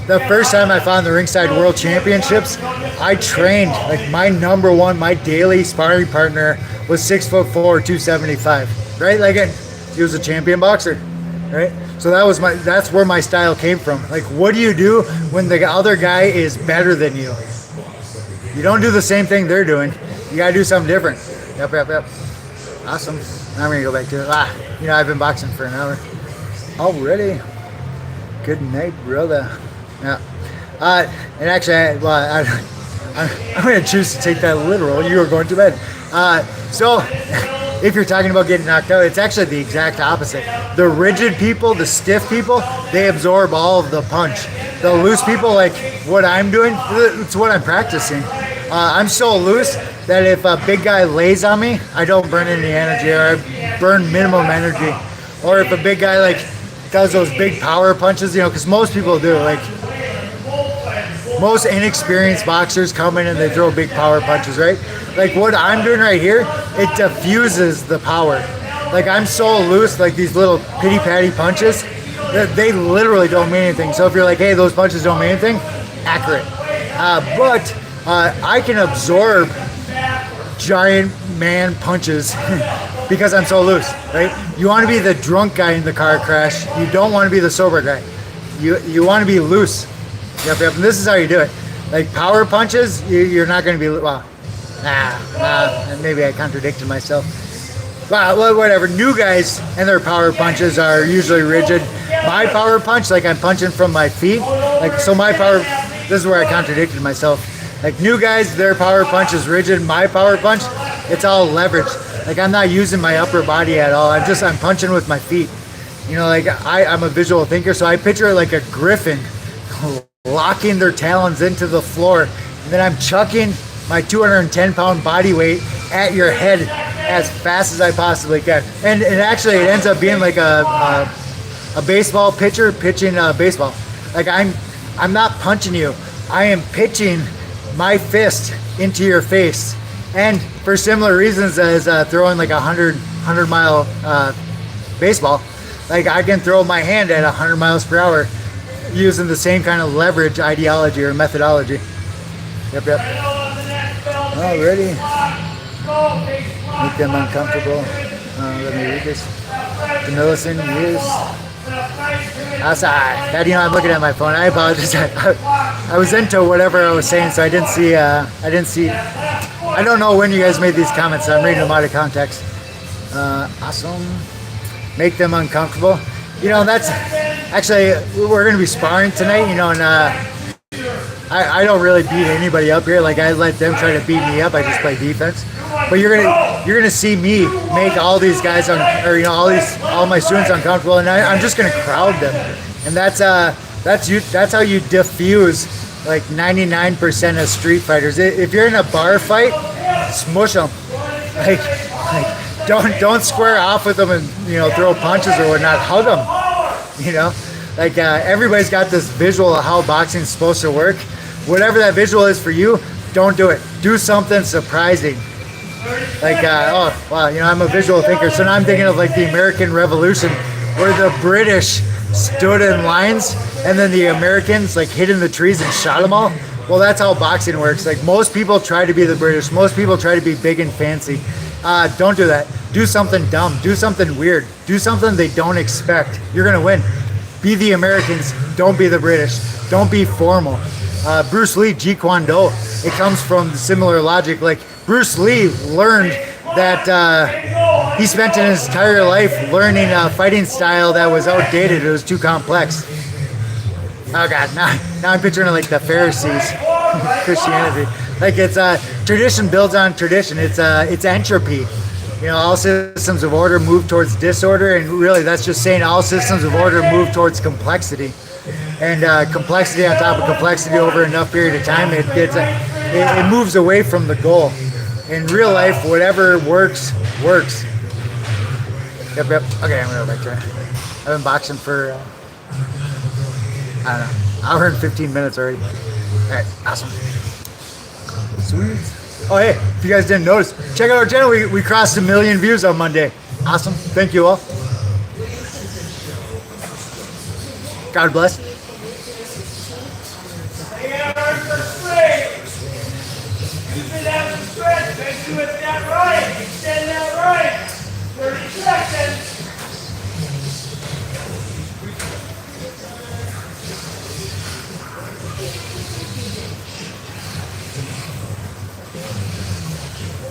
the first time I found the Ringside World Championships, I trained, like, my number one, my daily sparring partner was 6'4", 275, right? Like, he was a champion boxer, right? So that's where my style came from. Like, what do you do when the other guy is better than you? You don't do the same thing they're doing. You gotta do something different. Yep. Awesome. Now I'm gonna go back to it. You know, I've been boxing for an hour already. Good night, brother. Yeah. And actually, I'm gonna choose to take that literal. You are going to bed. So if you're talking about getting knocked out, it's actually the exact opposite. The rigid people, the stiff people, they absorb all of the punch. The loose people, like what I'm doing, it's what I'm practicing. I'm so loose that if a big guy lays on me, I don't burn any energy, or I burn minimum energy. Or if a big guy, like, does those big power punches, you know, because most people do, like, most inexperienced boxers come in and they throw big power punches, right? Like, what I'm doing right here, it diffuses the power. Like, I'm so loose, like these little pity patty punches, that they literally don't mean anything. So if you're like, hey, those punches don't mean anything, accurate. But I can absorb giant man punches because I'm so loose, right? You want to be the drunk guy in the car crash. You don't want to be the sober guy. You want to be loose. Yep. And this is how you do it. Like power punches, you're not going to be, well, and maybe I contradicted myself. Well, whatever. New guys and their power punches are usually rigid. My power punch, like I'm punching from my feet. Like, so my power, this is where I contradicted myself. Like new guys, their power punch is rigid. My power punch, it's all leverage. Like I'm not using my upper body at all. I'm punching with my feet. You know, like I'm a visual thinker, so I picture it like a griffin locking their talons into the floor, and then I'm chucking my 210-pound body weight at your head as fast as I possibly can. And actually, it ends up being like a baseball pitcher pitching baseball. Like I'm not punching you. I am pitching my fist into your face. And for similar reasons as throwing like a 100-mile baseball, like I can throw my hand at 100 miles per hour using the same kind of leverage ideology or methodology. Yep. Alrighty. Make them uncomfortable. Let me read this. The Millicent is outside. God, you know, I'm looking at my phone. I apologize. I was into whatever I was saying, so I didn't see. I don't know when you guys made these comments, so I'm reading them out of context. Awesome. Make them uncomfortable. You know, that's actually, we're going to be sparring tonight, you know, and I don't really beat anybody up here. Like I let them try to beat me up. I just play defense. But you're gonna see me make all these guys all my students uncomfortable, and I'm just gonna crowd them. And that's how you diffuse like 99% of street fighters. If you're in a bar fight, smush them. Like don't square off with them and throw punches or whatnot. Hug them. Like everybody's got this visual of how boxing is supposed to work. Whatever that visual is for you, don't do it. Do something surprising. Like, oh, wow, I'm a visual thinker, so now I'm thinking of like the American Revolution, where the British stood in lines and then the Americans like hid in the trees and shot them all. Well, that's how boxing works. Like most people try to be the British. Most people try to be big and fancy. Don't do that. Do something dumb. Do something weird. Do something they don't expect. You're gonna win. Be the Americans. Don't be the British. Don't be formal. Bruce Lee, Jeet Kune Do. It comes from similar logic. Like Bruce Lee learned that he spent his entire life learning a fighting style that was outdated. It was too complex. Oh God, now I'm picturing like the Pharisees, Christianity. Like it's tradition builds on tradition. It's entropy. All systems of order move towards disorder, and really that's just saying all systems of order move towards complexity. And complexity on top of complexity over enough period of time, it moves away from the goal. In real life, whatever works. Yep. Okay, I'm gonna go back to it. I've been boxing for I don't know, hour and 15 minutes already. All right, awesome. Sweet. Oh, hey, if you guys didn't notice, check out our channel. We crossed 1 million views on Monday. Awesome. Thank you all. God bless. Do it that right. Extend that right. 30 seconds.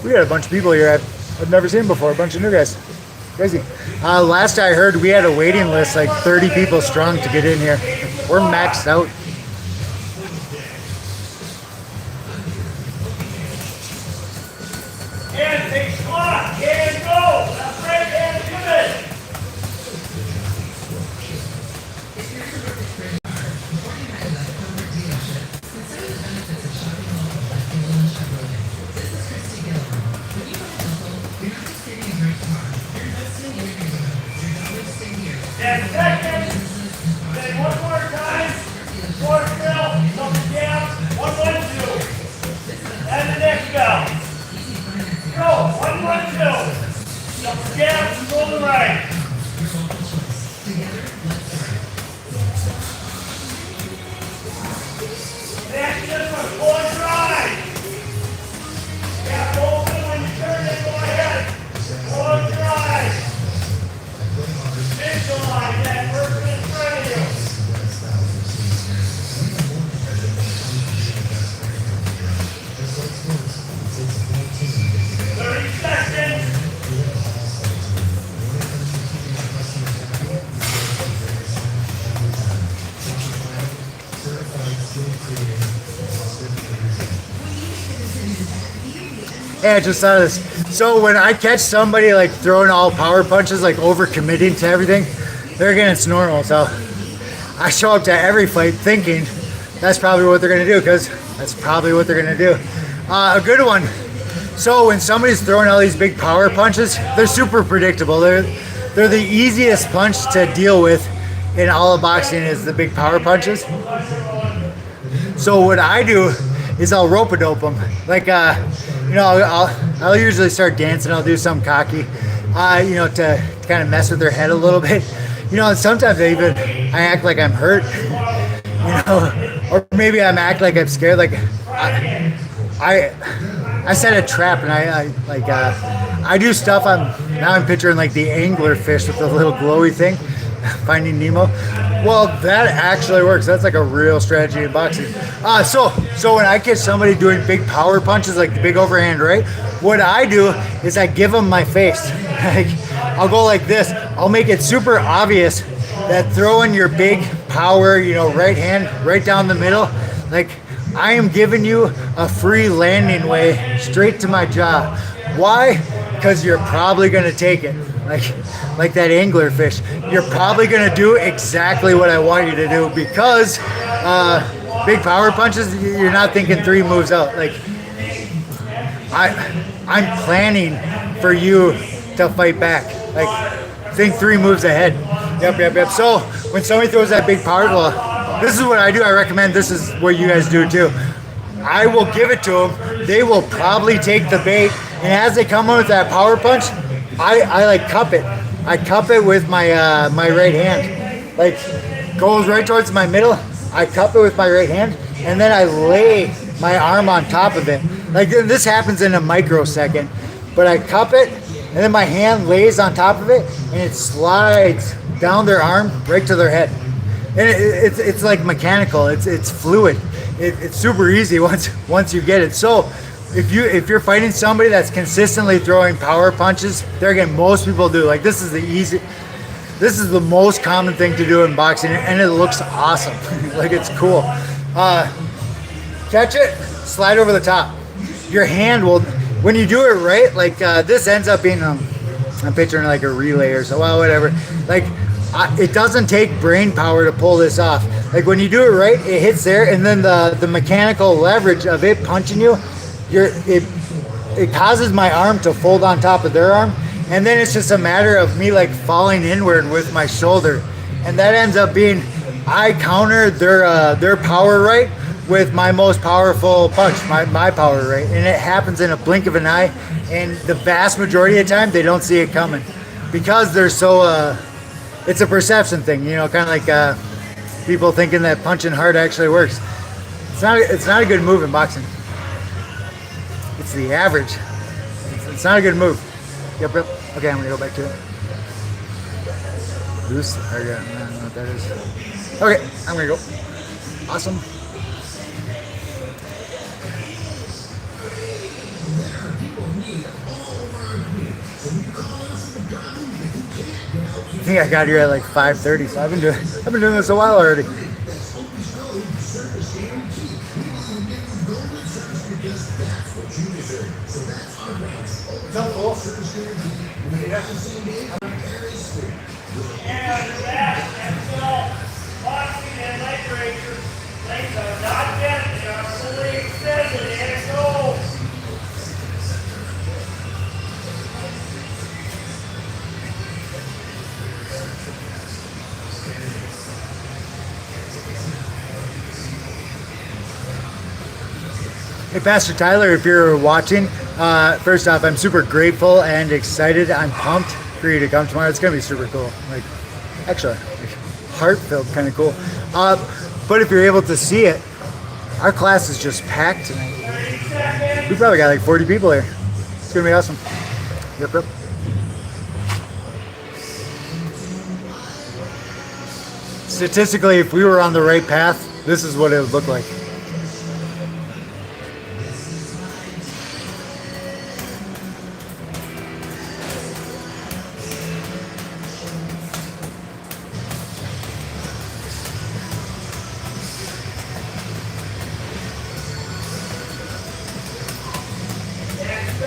We got a bunch of people here I've never seen before. A bunch of new guys. Crazy. Last I heard, we had a waiting list like 30 people strong to get in here. We're maxed out. And take squat. And go. That's right. And good. And 10 seconds. Then one more time. Hey, I just saw this. So when I catch somebody like throwing all power punches, like overcommitting to everything, they're against normal. So I show up to every fight thinking that's probably what they're gonna do, because that's probably what they're gonna do. A good one. So when somebody's throwing all these big power punches, they're super predictable. They're the easiest punch to deal with in all of boxing is the big power punches. So what I do is I'll rope-a-dope them. Like, you know, I'll usually start dancing. I'll do some cocky, you know, to kind of mess with their head a little bit. You know, and sometimes I act like I'm hurt, you know, or maybe I'm act like I'm scared. Like I set a trap, and I do stuff. Now I'm picturing like the angler fish with the little glowy thing, Finding Nemo. Well, that actually works. That's like a real strategy in boxing. So when I catch somebody doing big power punches, like the big overhand right, what I do is I give them my face. Like, I'll go like this. I'll make it super obvious that throwing your big power, you know, right hand right down the middle, like I am giving you a free landing way straight to my jaw. Why? Because you're probably gonna take it. Like that angler fish. You're probably gonna do exactly what I want you to do, because big power punches, you're not thinking 3 moves out. Like I'm planning for you to fight back. Like think 3 moves ahead. Yep. So when somebody throws that big power, well, this is what I do. I recommend this is what you guys do too. I will give it to them. They will probably take the bait, and as they come in with that power punch, I like cup it. I cup it with my my right hand. Like goes right towards my middle. I cup it with my right hand, and then I lay my arm on top of it. Like this happens in a microsecond, but I cup it, and then my hand lays on top of it, and it slides down their arm right to their head. And it's like mechanical. It's fluid. It's super easy once you get it. So if you're fighting somebody that's consistently throwing power punches, there again, most people do. Like this is the most common thing to do in boxing, and it looks awesome. Like it's cool. Catch it, slide over the top. Your hand will, when you do it right, like this ends up being I'm picturing like a relay or so, well, whatever. Like it doesn't take brain power to pull this off. Like when you do it right, it hits there, and then the mechanical leverage of it punching you, it causes my arm to fold on top of their arm, and then it's just a matter of me like falling inward with my shoulder, and that ends up being I counter their power right with my most powerful punch, my power right, and it happens in a blink of an eye, and the vast majority of the time they don't see it coming because they're so it's a perception thing, you know, kind of like people thinking that punching hard actually works. It's not a good move in boxing. It's the average. It's not a good move. Yep. Okay, I'm gonna go back to it. Loose. I don't know what that is. Okay, I'm gonna go. Awesome. I think I got here at like 5:30, so I've been doing this a while already. Boxing and leg raiser, legs are not bent, they are fully extended, and it goes. Hey, Pastor Tyler, if you're watching, first off, I'm super grateful and excited. I'm pumped for you to come tomorrow. It's going to be super cool. Like, actually, heart-filled, kind of cool. But if you're able to see it, our class is just packed tonight. We probably got like 40 people here. It's going to be awesome. Yep. Statistically, if we were on the right path, this is what it would look like. Next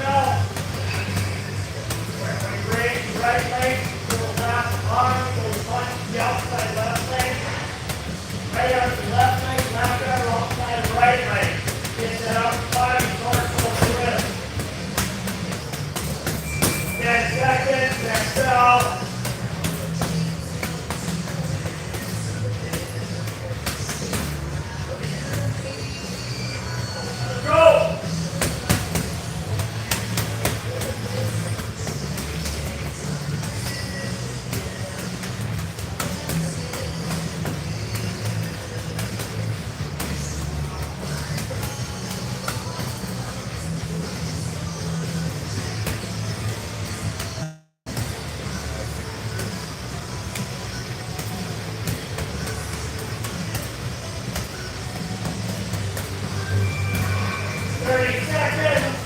30 seconds.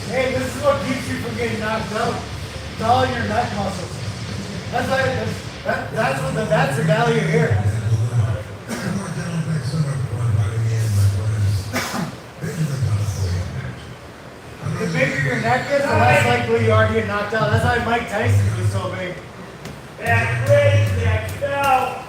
Hey, this is what keeps you from getting knocked out. It's all your neck muscles. That's the value here. The bigger your neck is, the less likely you are to get knocked out. That's why Mike Tyson was so big. Back bridge, back down.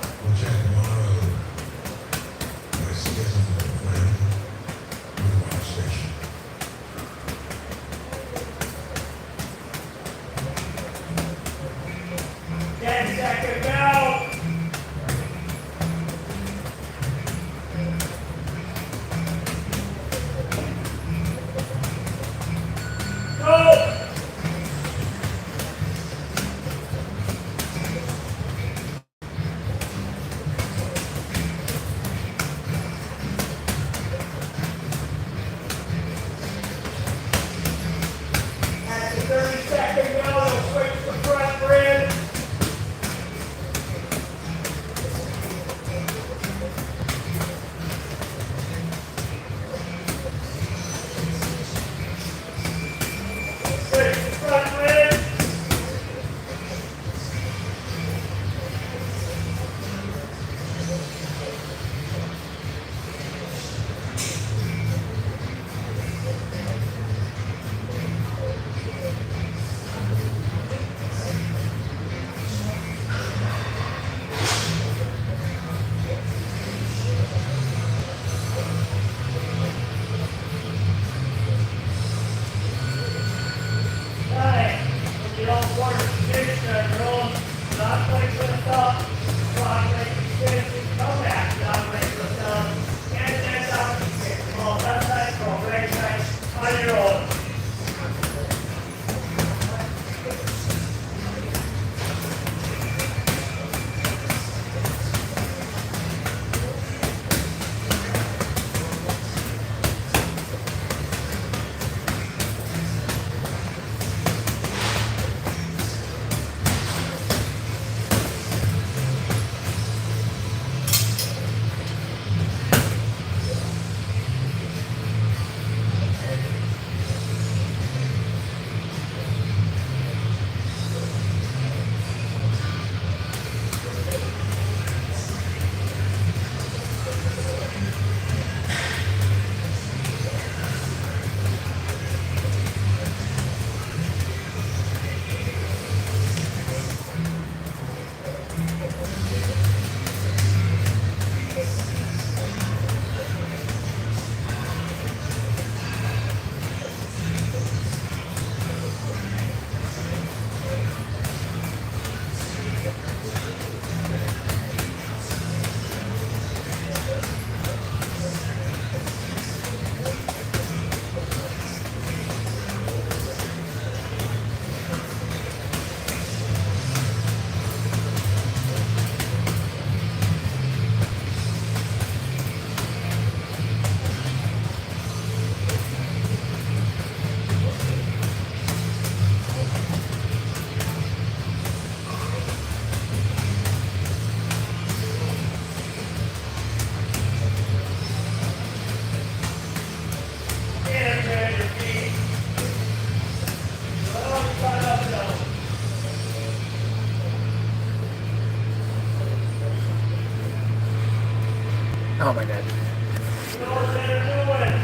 Oh my God. Those that are doing.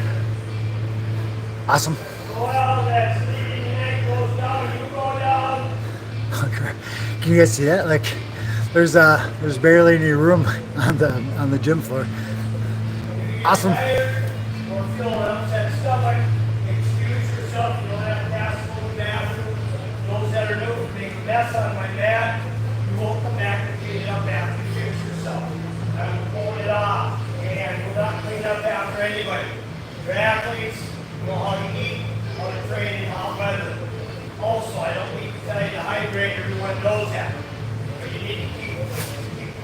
Awesome. Go out, that sleeping neck goes down, you go down. Can you guys see that? Like, there's barely any room on the gym floor. Awesome. Tired or feeling upset stomach, excuse yourself. You don't have to ask for the bathroom. Those that are new, make a mess on my mat. You won't come back and clean it up after you fix yourself. I'm pulling it off, and we're not cleaning up after anybody. You're athletes, you know how to eat, how to train, how to weather. Also, I don't need to tell you to hydrate. Everyone knows that. But you need to keep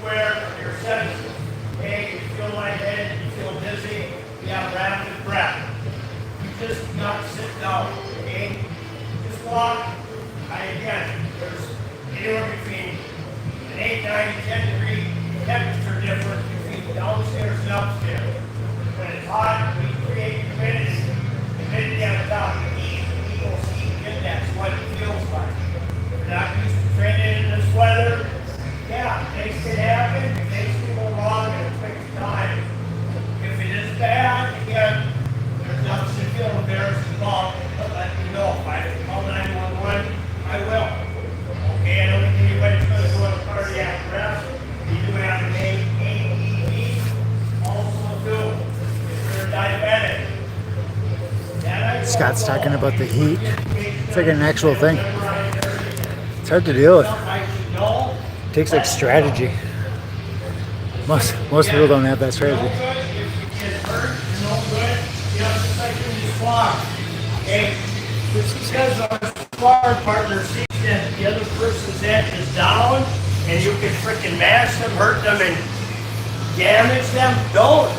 aware of your senses. Hey, you feel lightheaded, you feel dizzy, you have rapid breath. You just not sit down, okay? Just walk. Again, there's anywhere between an 8, 9, 10 degree temperature difference between downstairs and upstairs. When it's hot, we create humidity. Humidity on the top of the heat, the eagles heat in that's what it feels like. We're not used to training in this weather. Yeah, things can happen, things can go wrong in a quick time. If it is bad, again, there's nothing to feel embarrassed about, but let me know. If I have to call 911, I will. Okay, I don't think anybody's going to go on a cardiac arrest. You do have an AED, also do. If you're diabetic. Scott's talking about the heat. It's like an actual thing. It's hard to deal with. It takes like strategy. Most people don't have that strategy. Okay, just because our spar partner sees that the other person's head is down and you can freaking mash them, hurt them, and damage them, don't.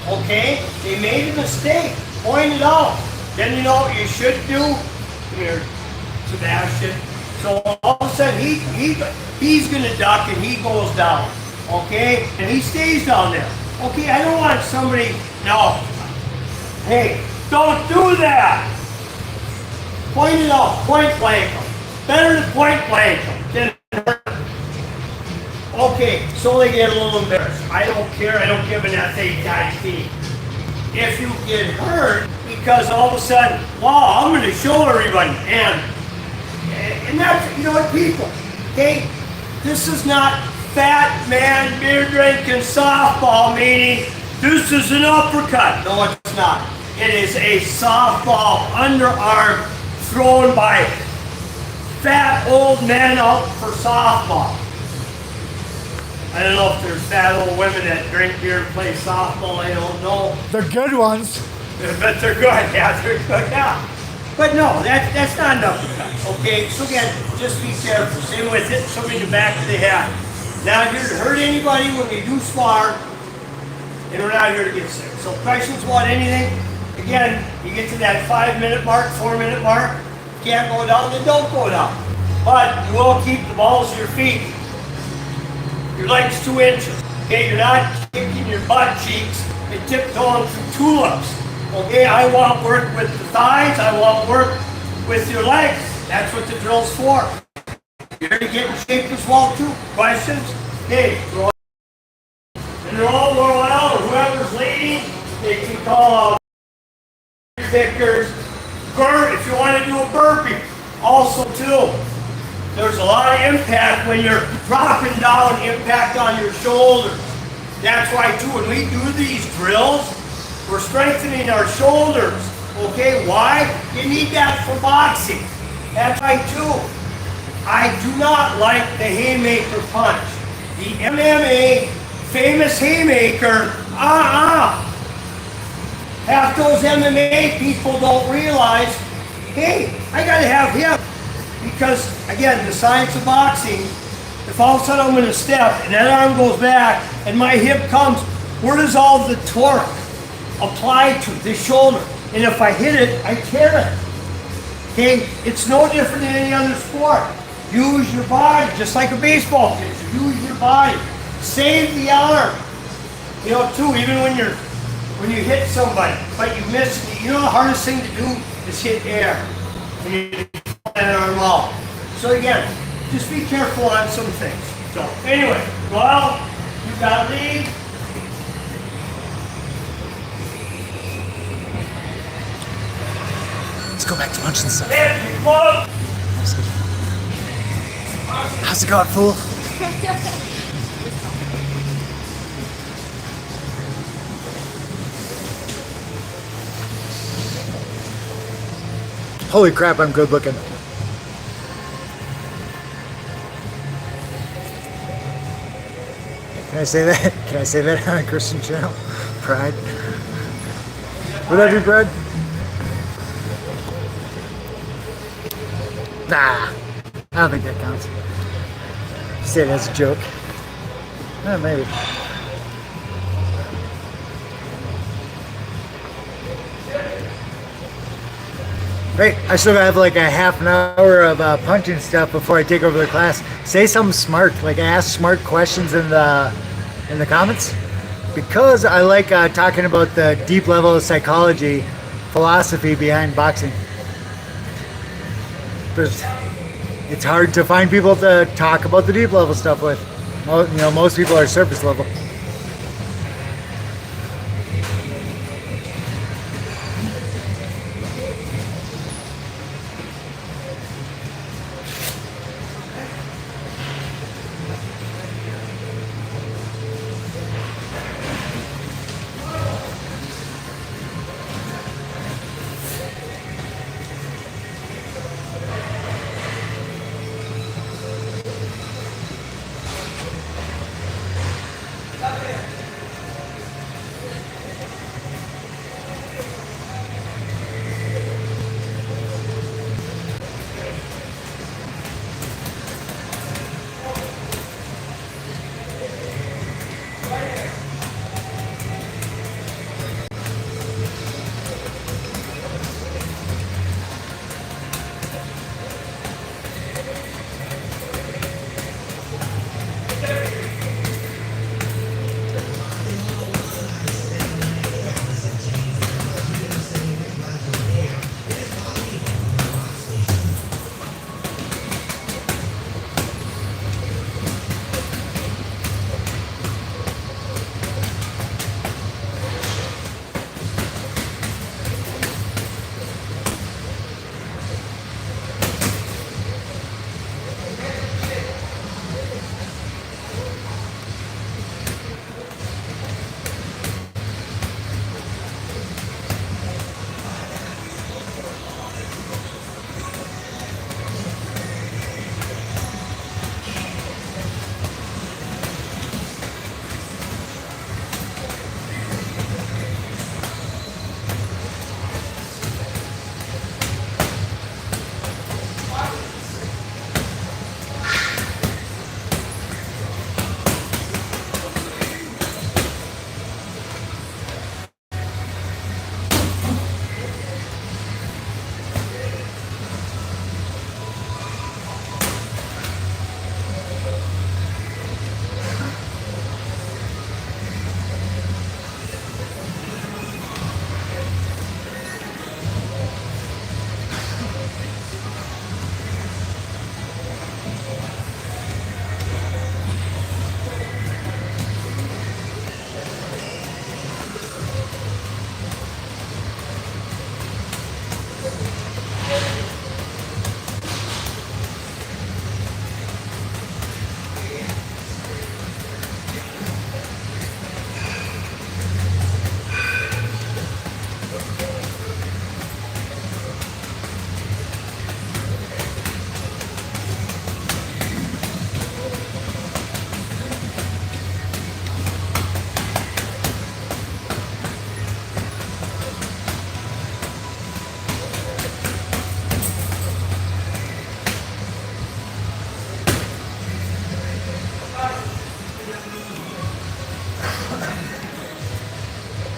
Okay? They made a mistake. Point it out. Then you know what you should do? Come here, Sebastian. So all of a sudden he's gonna duck and he goes down. Okay? And he stays down there. Okay, I don't want somebody, no. Hey, don't do that! Point it out, point blank them. Better to point blank them than hurt them. Okay, so they get a little embarrassed. I don't care, I don't give an FATIC. If you get hurt, because all of a sudden, wow, I'm gonna show everybody, and that's, you know what, people, okay? This is not fat man beer drinking softball meaning this is an uppercut. No, it's not. It is a softball underarm thrown by fat old men out for softball. I don't know if there's fat old women that drink beer and play softball. I don't know. They're good ones. But they're good. Yeah, they're good. Yeah. But no, that's not an uppercut. Okay, so again, just be careful. Same with hitting somebody in the back of the head. Not here to hurt anybody when we do spar, and we're not here to get sick. So questions about anything? Again, you get to that 5-minute mark, 4-minute mark, can't go down, then don't go down. But you will keep the balls of your feet, your legs 2 inches. Okay, you're not kicking your butt cheeks and tiptoeing through tulips. Okay, I want work with the thighs, I want work with your legs. That's what the drill's for. You're here to get in shape as well too. Questions? Okay, throw it. And they're all well, or whoever's leading, they can call out Vickers. If you want to do a burpee, also too. There's a lot of impact when you're dropping down, impact on your shoulders. That's why too, when we do these drills, we're strengthening our shoulders. Okay, why? You need that for boxing. That's why too. I do not like the haymaker punch. The MMA famous haymaker, half those MMA people don't realize, hey, I gotta have him. Because again, the science of boxing, if all of a sudden I'm gonna step and that arm goes back and my hip comes, where does all the torque apply to? The shoulder. And if I hit it, I tear it. Okay, it's no different than any other sport. Use your body, just like a baseball pitcher. Use your body. Save the arm. You know, too, even when you hit somebody, but you miss, you know the hardest thing to do is hit air. When you pull that arm out. So again, just be careful on some things. So anyway, go out, you got to lead. go back to punching stuff. Hands close. How's it going, fool? Holy crap, I'm good looking. Can I say that? Can I say that on a Christian channel? Pride. Would that be pride? Nah, I don't think that counts. Say it as a joke. Maybe. Right, I still have like a half an hour of punching stuff before I take over the class. Say something smart, like ask smart questions in the comments, because I like talking about the deep level of psychology, philosophy behind boxing. It's hard to find people to talk about the deep level stuff with. Most people are surface level.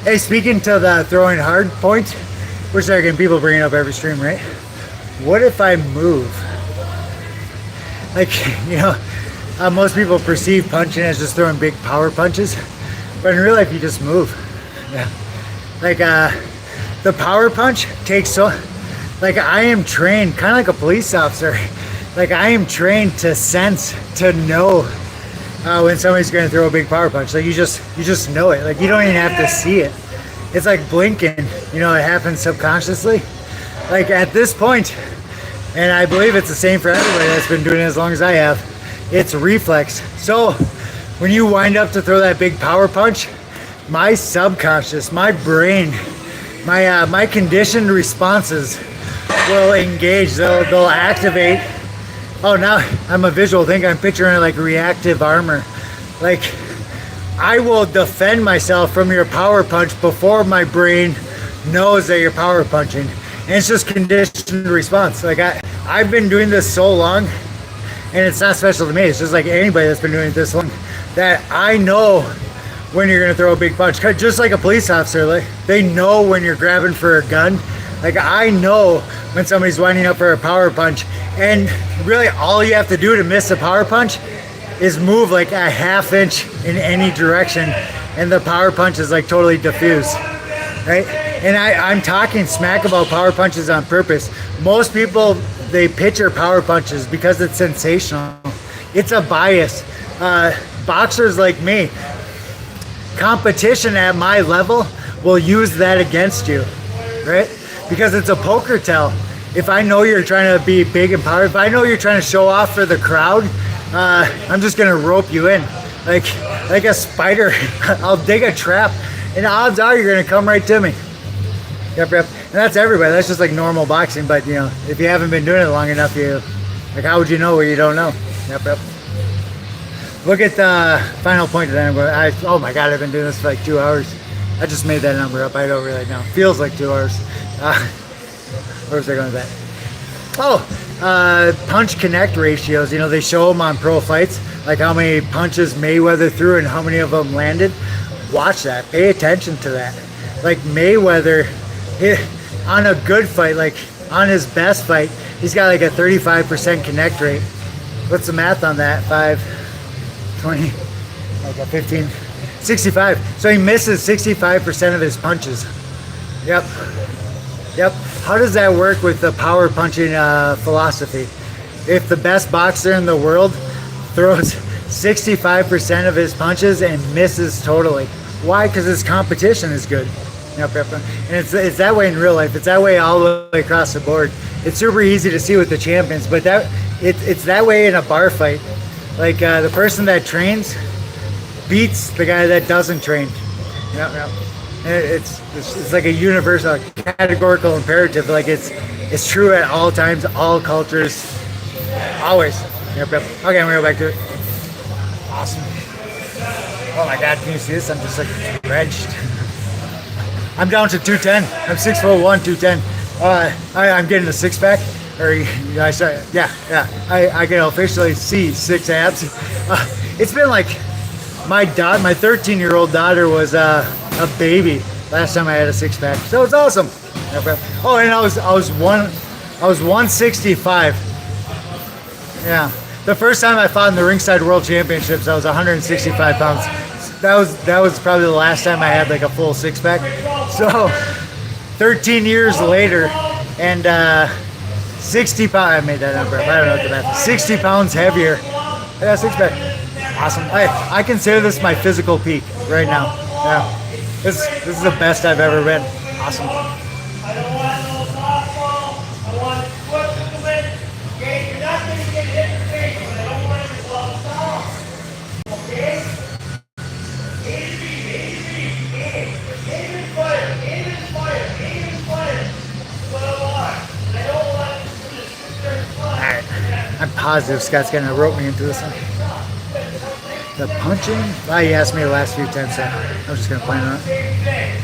Hey, speaking to the throwing hard point, we're starting people bring it up every stream, right? What if I move? Like, most people perceive punching as just throwing big power punches, but in real life, you just move. Yeah. Like, the power punch takes like, I am trained, kind of like a police officer. Like, I am trained to sense, to know when somebody's going to throw a big power punch. Like, you just know it. Like, you don't even have to see it. It's like blinking, it happens subconsciously. Like at this point, and I believe it's the same for everybody that's been doing it as long as I have, it's reflex. So when you wind up to throw that big power punch, my subconscious, my brain, my conditioned responses will engage. They'll activate. Oh, now I'm a visual thing. I'm picturing like reactive armor. Like I will defend myself from your power punch before my brain knows that you're power punching. And it's just conditioned response. Like I've been doing this so long, and it's not special to me. It's just like anybody that's been doing it this long, that I know when you're gonna throw a big punch. Just like a police officer, like they know when you're grabbing for a gun. Like I know when somebody's winding up for a power punch, and really all you have to do to miss a power punch is move like a half inch in any direction, and the power punch is like totally diffused, right? And I'm talking smack about power punches on purpose. Most people, they picture power punches because it's sensational. It's a bias. Boxers like me, competition at my level will use that against you, right? Because it's a poker tell. If I know you're trying to be big and powerful, if I know you're trying to show off for the crowd, I'm just gonna rope you in. Like a spider. I'll dig a trap, and odds are you're gonna come right to me. Yep. And that's everybody. That's just like normal boxing. But you know, if you haven't been doing it long enough, how would you know what you don't know? Yep. Look at the final point that I'm going. Oh my God, I've been doing this for like 2 hours. I just made that number up. I don't really know. Feels like 2 hours. Where was I going with that? Oh, punch connect ratios. You know, they show them on pro fights, like how many punches Mayweather threw and how many of them landed. Watch that. Pay attention to that. Like Mayweather, on a good fight, like on his best fight, he's got like a 35% connect rate. What's the math on that? 5, 20, like a 15, 65. So he misses 65% of his punches. Yep. How does that work with the power punching philosophy? If the best boxer in the world throws 65% of his punches and misses totally. Why? Because his competition is good. Yep. And it's that way in real life. It's that way all the way across the board. It's super easy to see with the champions, but it's that way in a bar fight. Like the person that trains beats the guy that doesn't train. Yep. And it's like a universal, categorical imperative. Like it's true at all times, all cultures, always. Yep. Okay, I'm gonna go back to it. Awesome. Oh my God, can you see this? I'm just like drenched. I'm down to 210. I'm 6'1", 210. I'm getting a six pack. I can officially see 6 abs. It's been like my 13-year-old daughter was a baby last time I had a six pack, so it's awesome. Oh, and I was 165. Yeah, the first time I fought in the Ringside World Championships, I was 165 pounds. That was probably the last time I had like a full six pack. So 13 years later, and 60 pounds. I made that number up. I don't know what the math is. 60 pounds heavier. I got a six pack. Awesome. I consider this my physical peak right now. Yeah. This is the best I've ever been. Awesome. I don't want no softball. I want equipment. Okay, you're not going to get hit in the face, but I don't want to fall down. Okay? Aim and fire. That's what I want. I don't want to just sit there and fly. Alright. I'm positive Scott's gonna rope me into this one. The punching? Well, he asked me the last few times, so I'm just gonna plan on it. Same thing.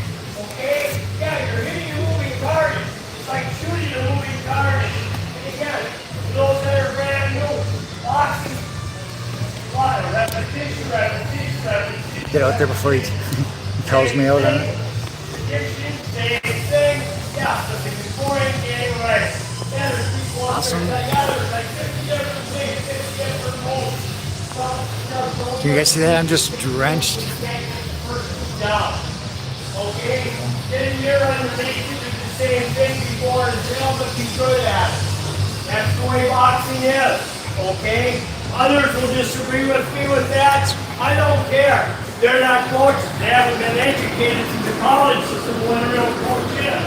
Okay? Yeah, you're hitting a moving target. It's like shooting a moving target. And again, for those that are brand new, boxing, a lot of repetition. Get out there before he tells me out on it. Addiction, same thing. Yeah, but the beforehand game, right? Yeah, there's people out there that got it. Like 50 different things, 50 different moves. Can you guys see that? I'm just drenched. Down. Okay? Then you're underneath you did the same thing before and still but be good at it. That's the way boxing is. Okay? Others will disagree with me with that. I don't care. They're not coaches. They haven't been educated through the college system when a real coach is.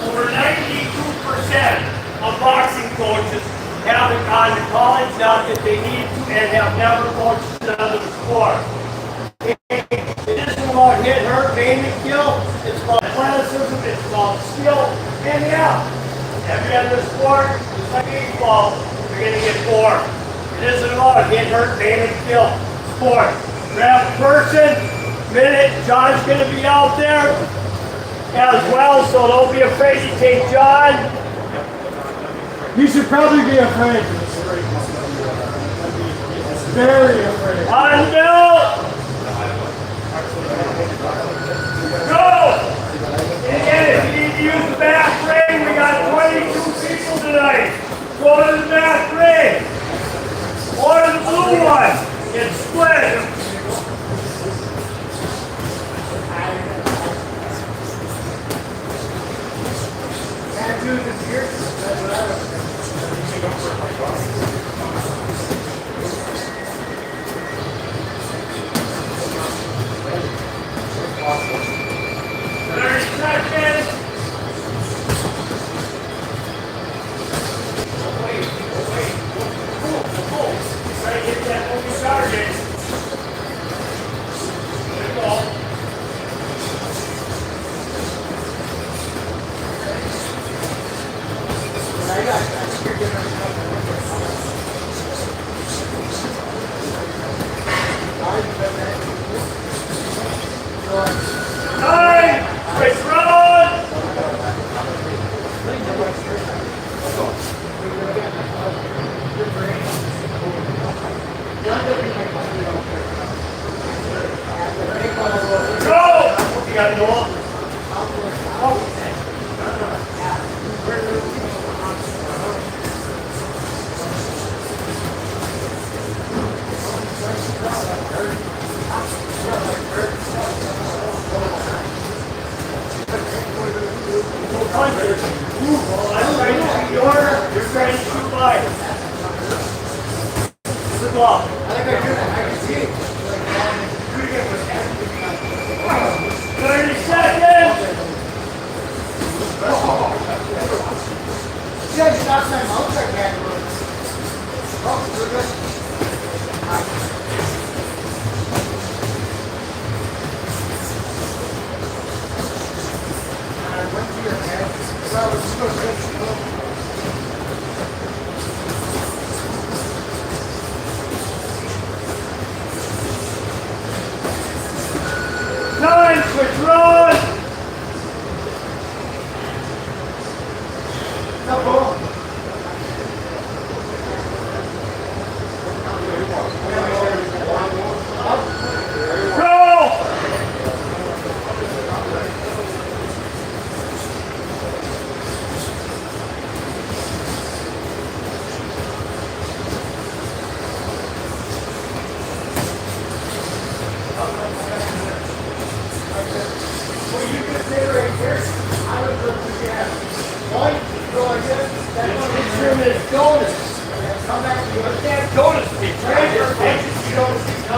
Over 92% of boxing coaches haven't gone to college, not that they need to, and have never coached another sport. It isn't about hit, hurt, maim, and kill. It's about athleticism, it's about skill, and yeah, every other sport, just like baseball, you're going to get bored. It isn't about hit, hurt, maim, and kill sport. Grab a person, minute, John's going to be out there as well, so don't be afraid to take John. You should probably be afraid. Very afraid. On Bill! Go! And again, if you need to use the back ring, we got 22 people tonight. Go to the back ring. Or the blue one. Get split. Can't do this here. That's what I was.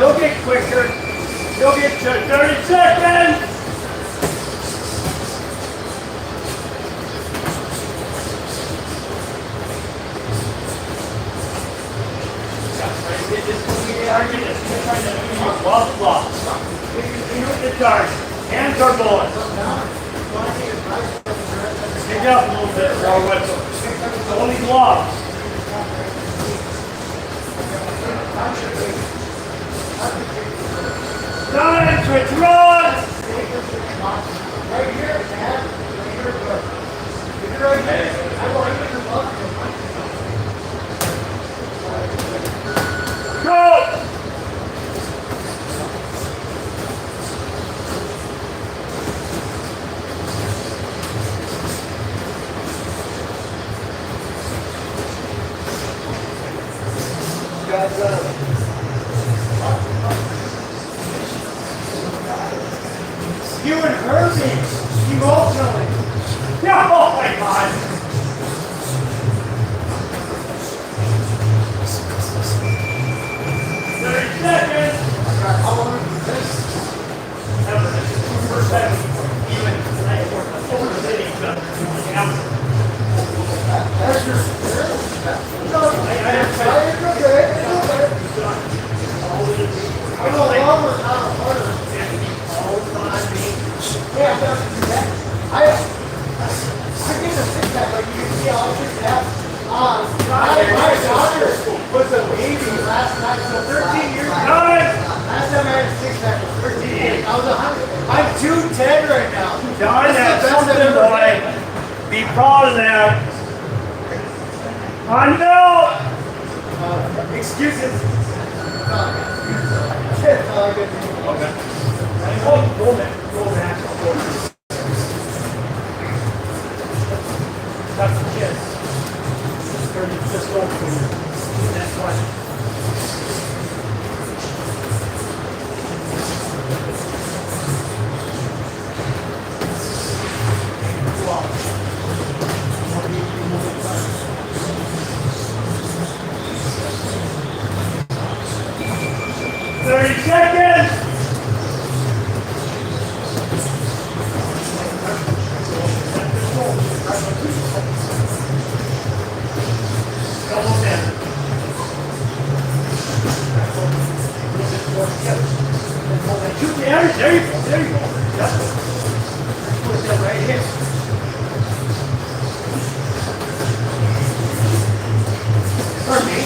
You'll get quicker. You'll get to 30 seconds. Hands are going. Pick up a little bit, roll with them. Only gloves. Time switch, run! Right here, go! You and Herbie, emotionally. Yeah, oh my God. Seconds. How long is this? First time, even over the city. Was a baby last night, so 13 years ago. Last time I had a six-pack was 13. I was 100. I'm 210 right now. Done, that's something, boy. Be proud of that. On note. Excuses. Okay. Go back. That's the kids. Just go for you. Next one. There you go. That's it. Put that right here. Pardon me.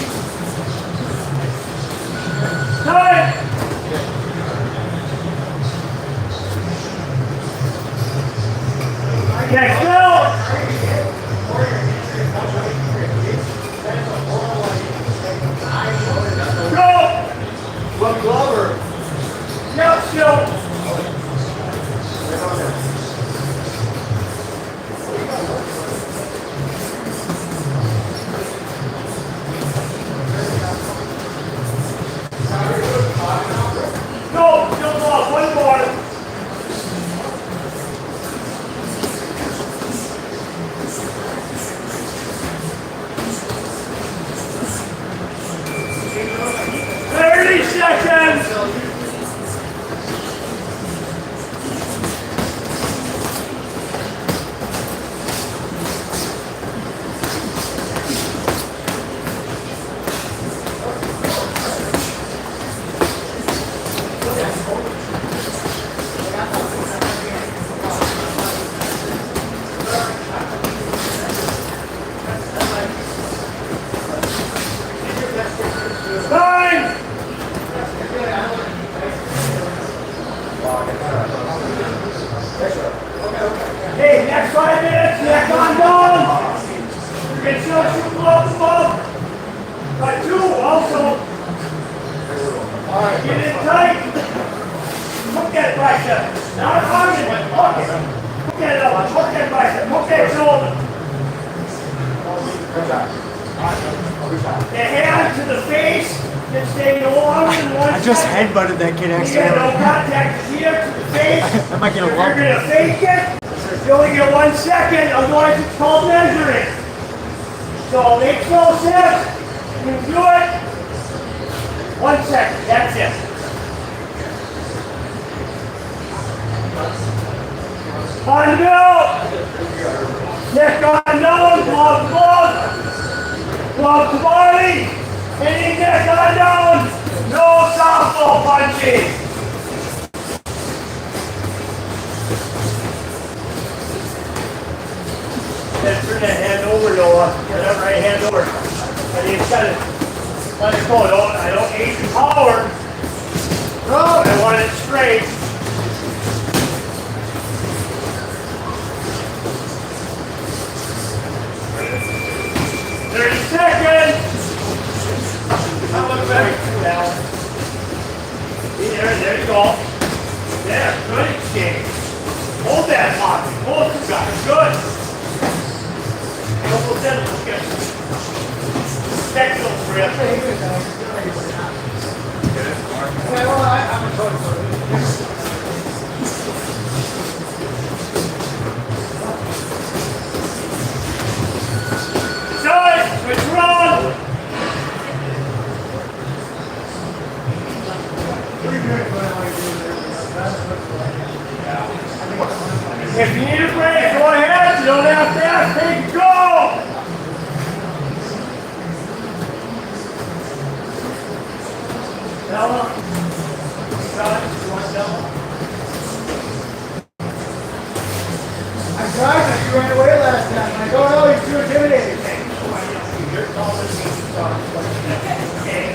Time! Next go! Go! What Glover? No, still. Go, jump off, one more. Seconds. 5 minutes, neck on down. You can still shoot above. Got 2 also. Alright, get in tight. Hook that bicep. Not arm it, hook it. Hook that elbow, hook that bicep, hook that shoulder. The hand to the face. Can stay no longer than 1 I just second. headbutted that kid You accidentally. get no contact here to the face. I might get a If lump. you're gonna fake it, you only get 1 second, otherwise it's called measuring. So it makes no sense. You can do it. 1 second, that's it. On the go. Neck on nose, glove to body. Hitting neck on down. No softball punching. Then turn that hand over, Noah. Get that right hand over. And you just gotta let it go. I don't need the power. No, I want it straight. Seconds. How much better now? There you go. There, good exchange. Hold that pocket. Hold it, guys. Good. Almost in. Let's get technical grip. Side, switch around. If you need a break, go ahead. You don't have to ask. Take go. Tell him. Tell him. You want to tell him? I'm trying to. You ran away last time. I don't know. He's too intimidating. You're taller than me. Okay.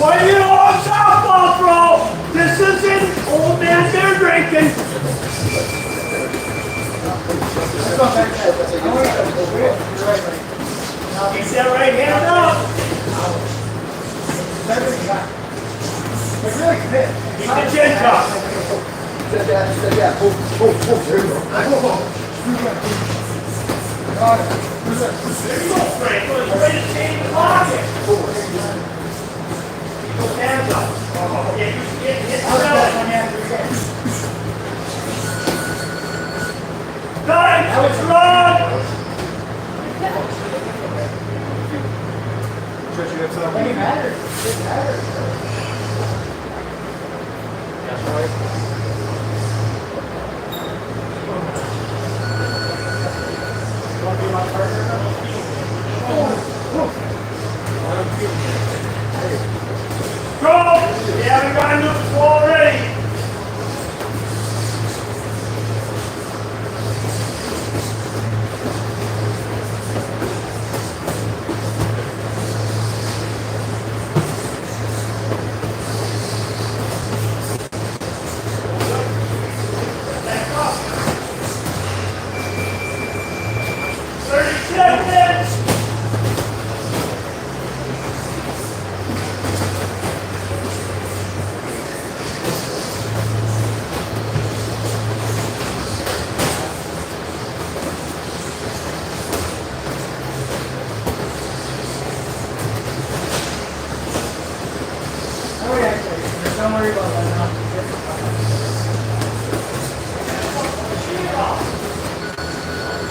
What are you on softball throw? This isn't old man beer drinking. Let's go back there. Keep that right hand up. It's really fit. Keep the chin tuck. There you go, Frank. You're ready to change the pocket. Keep those hands up. Okay, you hit the belly. Nice. Let's run. It matters. It matters. Go! You haven't gotten to the ball already. Back up. 30 seconds. Don't worry about that now.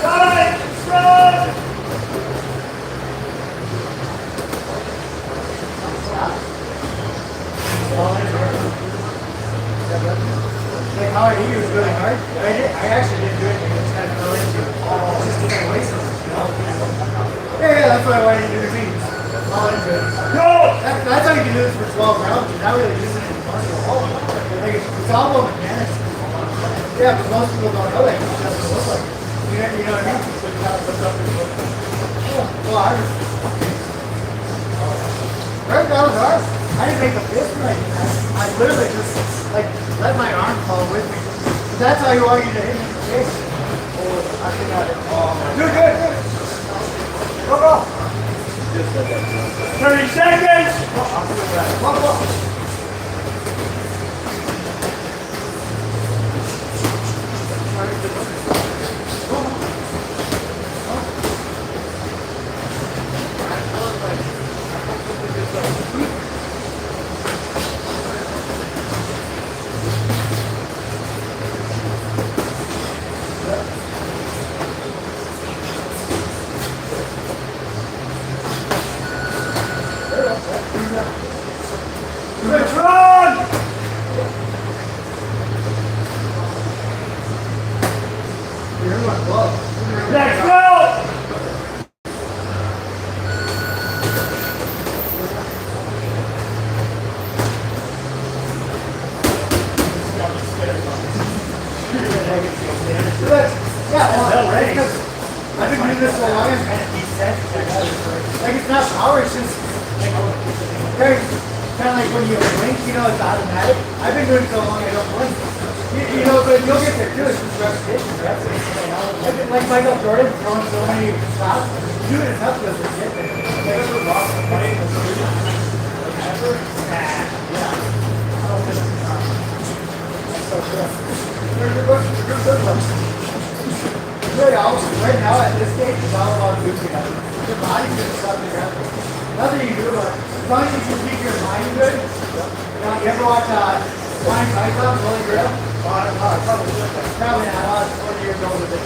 Time. Run. Like how I knew he was really hard. I actually didn't do anything. I just had to go into it. Just to get away from it, you know? Yeah, that's what I wanted to do to me. All into it. Go. That's how you can do this for 12 rounds. You're not really using it in muscle at all. Like it's all about mechanics. Yeah, but most people don't know that. It doesn't look like it. You know what I mean? So you kind of look up and look. Well, right down was hard. I didn't make a fist right. I literally just like let my arm fall with me. That's how you want you to hit me in the face. Oh, I think I did. Good, good, good. Go, go. 30 seconds. Go, go. Let's run. Next round. I've been doing this so long, it's kind of like it's not power, it's just like very kind of like when you blink, you know, it's automatic. I've been doing it so long, I don't blink. You know, but you'll get there too. It's just repetition, right? Like Michael Jordan throwing so many shots, doing it enough to get there. Like, so wrong. Yeah. So good. Good one. Really, right now at this stage, it's all about boosting up. Your body's going to start to grab. Nothing you do, but as long as you keep your mind good. You know, you ever watch Flying Python, Holy Grail? Probably not. I was 40 years old with it.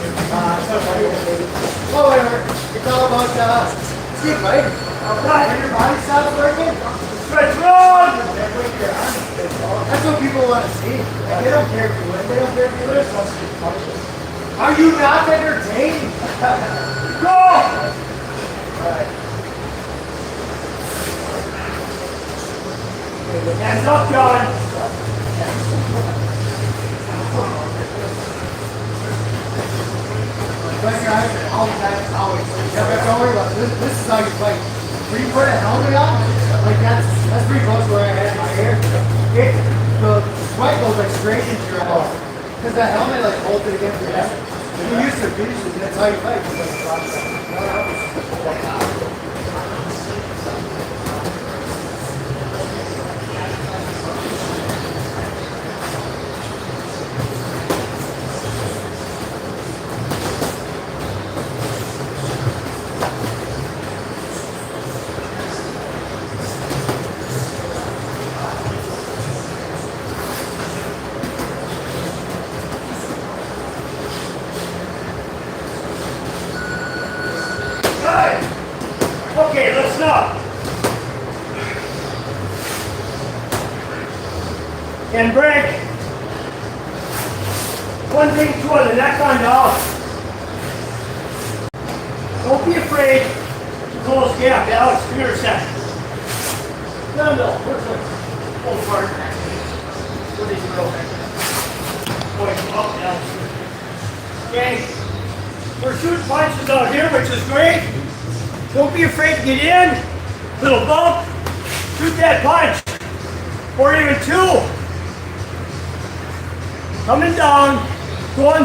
Well, whatever. It's all about keep fighting. When your body stops working, Let's run. that's what people want to see. Like, they don't care if you win. They don't care if you lose. Are you not entertained? Go. Alright. Hands up, John. This is how you fight. When you put a helmet on, like that's pretty close to where I had my hair. The sweat goes like straight into your head. Because that helmet like holds it against your head. If you use the finishes, that's how you fight. Okay, let's stop. And break. One thing, two on the neck on down. Don't be afraid to close gap. Alex, come here a second. No, where's the whole part? Where did you go? Going up, Alex. Okay. We're shooting punches out here, which is great. Don't be afraid to get in. Little bump. Shoot that punch. Or even two. Coming down. Going.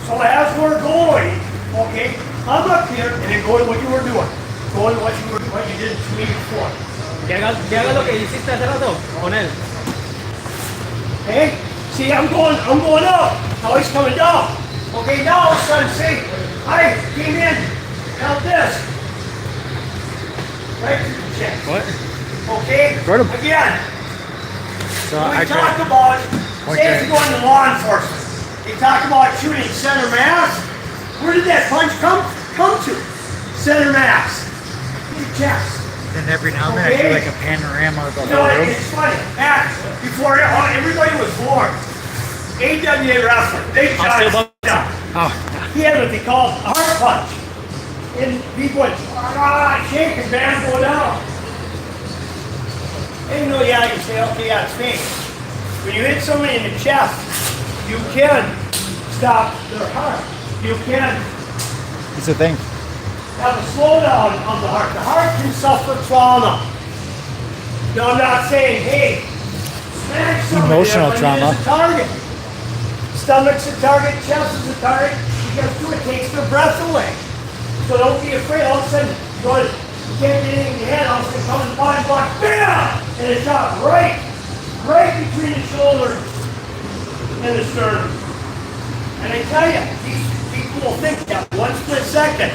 So as we're going, okay, I'm up here and then going what you were doing. Going what you did to me before. Que haga lo que hiciste hace rato con él. Okay? See, I'm going up. Now he's coming down. Okay, now all of a sudden, see, I came in, held this. Right to the chest. What? Okay? Again. So We talk about, say if you go into law enforcement, they talk about shooting center mass. Where did that punch come to? Center mass. In the chest. And every now and then I do like a panorama of the You know, whole room. it's funny. Back before everybody was born, AWA wrestling, big still shot. Oh, He had what they call a heart punch. And people would shake and bam go down. And you know, yeah, you say, okay, yeah, it's fake. When you hit somebody in the chest, you can stop their heart. You can it's a thing. have a slowdown of the heart. The heart can suffer trauma. Now, I'm not saying, hey, smash somebody. Emotional but trauma. It is a target. Stomach's a target, chest is a target, because it takes their breath away. So don't be afraid. All of a sudden, you can't get anything in your head. All of a sudden, comes the body block, bam! And it's shot right between the shoulder and the sternum. And I tell you, these people will think that one split second.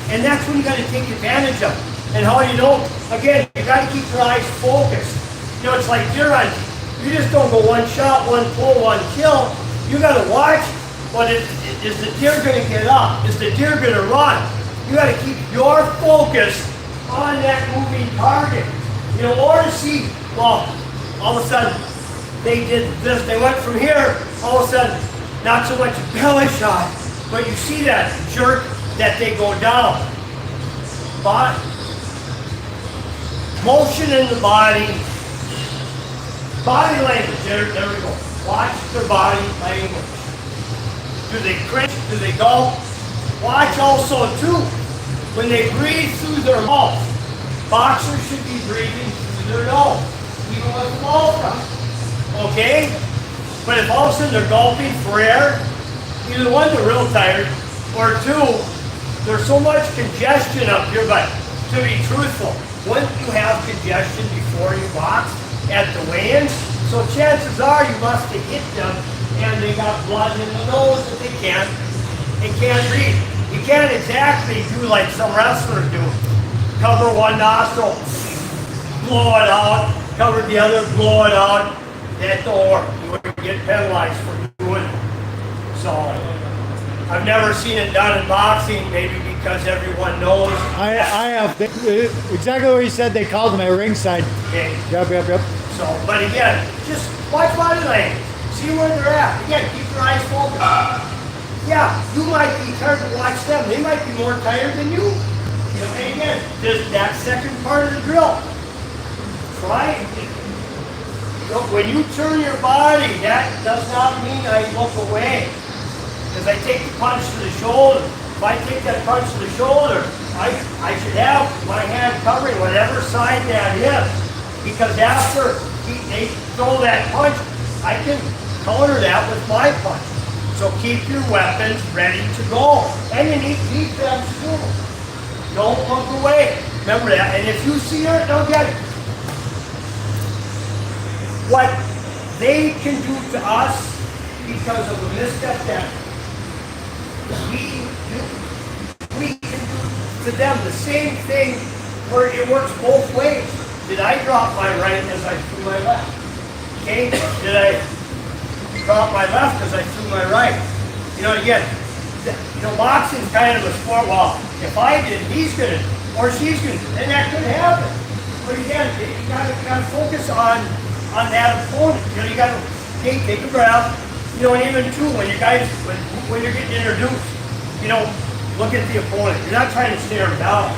And that's when you got to take advantage of. And how you know, again, you got to keep your eyes focused. You know, it's like deer hunting. You just don't go one shot, one pull, one kill. You got to watch. But is the deer going to get up? Is the deer going to run? You got to keep your focus on that moving target. You know, or to see, well, all of a sudden, they did this. They went from here, all of a sudden, not so much a belly shot, but you see that jerk that they go down. But motion in the body language, there we go. Watch their body language. Do they cringe? Do they go? Watch also too, when they breathe through their mouth. Boxers should be breathing through their nose, even with the mouth run. Okay? But if all of a sudden they're gulping for air, either one, they're real tired, or two, there's so much congestion up here. But to be truthful, wouldn't you have congestion before you box at the weigh-in? So chances are you must have hit them and they got blood in the nose that they can't breathe. You can't exactly do like some wrestlers do. Cover one nostril, blow it out, cover the other, blow it out. That don't work. You would get penalized for doing it. So I've never seen it done in boxing, maybe because everyone knows. I have exactly what you said. They called him at ringside. Okay. Yep. So, but again, just watch body language. See where they're at. Again, keep your eyes focused. Yeah, you might be tired to watch them. They might be more tired than you. You know, and again, just that second part of the drill. Try it. Look, when you turn your body, that does not mean I look away. Because I take the punch to the shoulder. If I take that punch to the shoulder, I should have my hand covering whatever side that is. Because after they throw that punch, I can counter that with my punch. So keep your weapons ready to go. And you need defense too. Don't look away. Remember that. And if you see her, don't get it. What they can do to us because of a misstep that we can do to them the same thing where it works both ways. Did I drop my right as I threw my left? Okay? Did I drop my left as I threw my right? You know, again, boxing's kind of a sport. Well, if I did, he's gonna, or she's gonna, and that could happen. But again, you gotta focus on that opponent. You know, you gotta take a breath. You know, and even too, when you guys, when you're getting introduced, you know, look at the opponent. You're not trying to stare him down.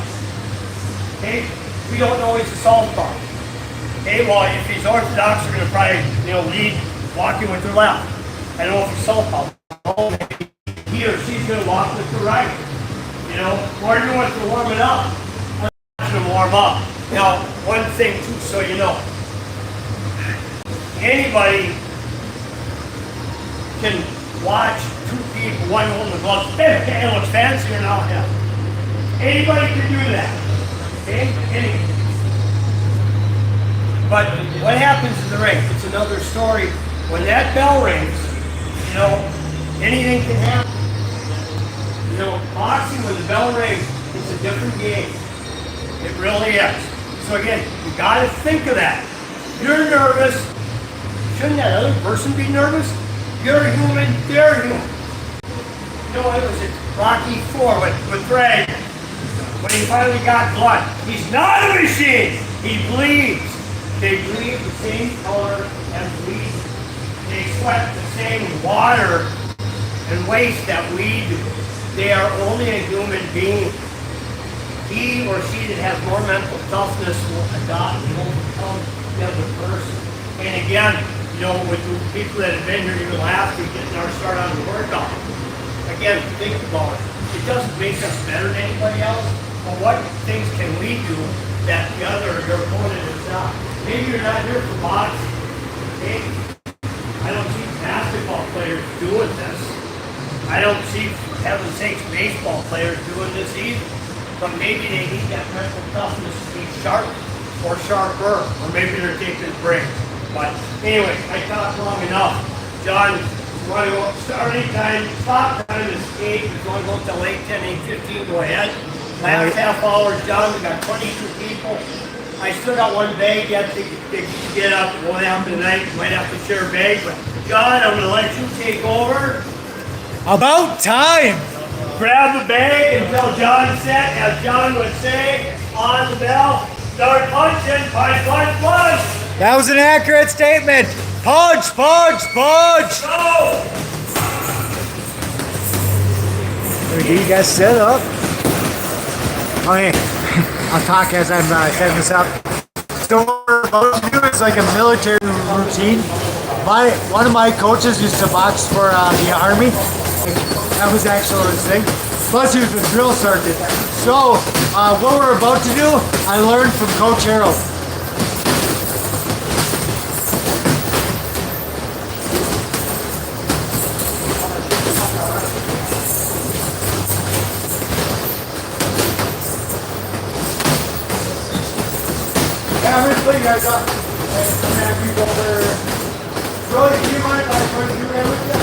Okay? We don't know he's a southpaw. Okay, well, if he's orthodox, you're gonna probably, you know, lead walking with the left. I don't know if he's southpaw. Maybe he or she's gonna walk with the right. You know, or you want to warm it up. I'm gonna warm up. Now, one thing too, so you know, anybody can watch two people, one holding the gloves. Hey, it looks fancy or not? Yeah. Anybody can do that. Okay? Anybody. But what happens in the ring? It's another story. When that bell rings, you know, anything can happen. You know, boxing, when the bell rings, it's a different game. It really is. So again, you gotta think of that. You're nervous. Shouldn't that other person be nervous? You're human, they're human. You know, it was at Rocky IV with Ray. When he finally got blood. He's not a machine. He bleeds. They bleed the same color as we do. They sweat the same water and waste that we do. They are only a human being. He or she that has more mental toughness will adopt and overcome the other person. And again, you know, with the people that have been here even last week getting our start on the workout. Again, think about it. It doesn't make us better than anybody else, but what things can we do that the other, your opponent is not? Maybe you're not here for boxing. Okay? I don't see basketball players doing this. I don't see, for heaven's sakes, baseball players doing this either. But maybe they need that mental toughness to be sharp or sharper, or maybe they're taking a break. But anyway, I talked long enough. John, you want to go starting time, stop time is 8. We're going to go till 8:10, 8:15, go ahead. Last half hour, John, we got 22 people. I still got one bag yet to get up. It won't happen tonight. You might have to share a bag. But John, I'm going to let you take over. About time! Grab the bag until John's set, as John would say, on the bell. Start punching, punch, punch, punch. That was an accurate statement. Punch, punch, punch. Go! Do you guys sit up? Okay, I'll talk as I'm setting this up. So what we're about to do is like a military routine. One of my coaches used to box for the Army. That was actually his thing. Plus he was a drill sergeant. So what we're about to do, I learned from Coach Harold. Yeah, I'm gonna put you guys up. And have you go over. Really, do you mind if I try to do that with you?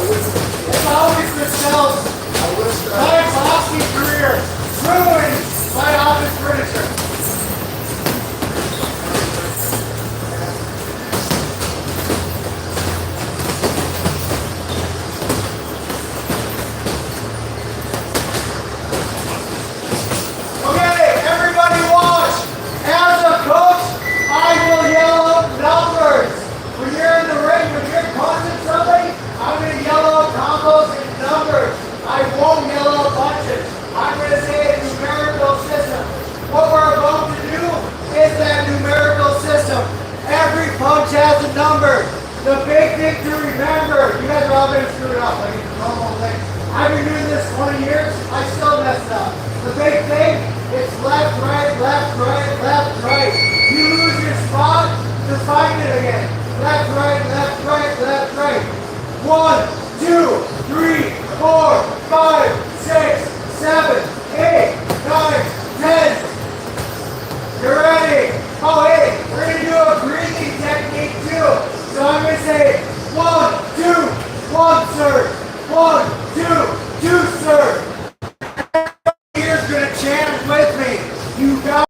It's always yourself. My boxing career ruined my office furniture. punch has a number. The big thing to remember, you guys are all going to screw it up. Like it's a normal thing. I've been doing this 20 years. I still mess it up. The big thing, it's left, right, left, right, left, right. You lose your spot, to find it again. Left, right, left, right, left, right. 1, 2, 3, 4, 5, 6, 7, 8, 9, 10. You're ready. Oh, hey, we're going to do a breathing technique too. So I'm going to say 1, 2, 1, sir. 1, 2, 2, sir. Here's going to chant with me. You got it.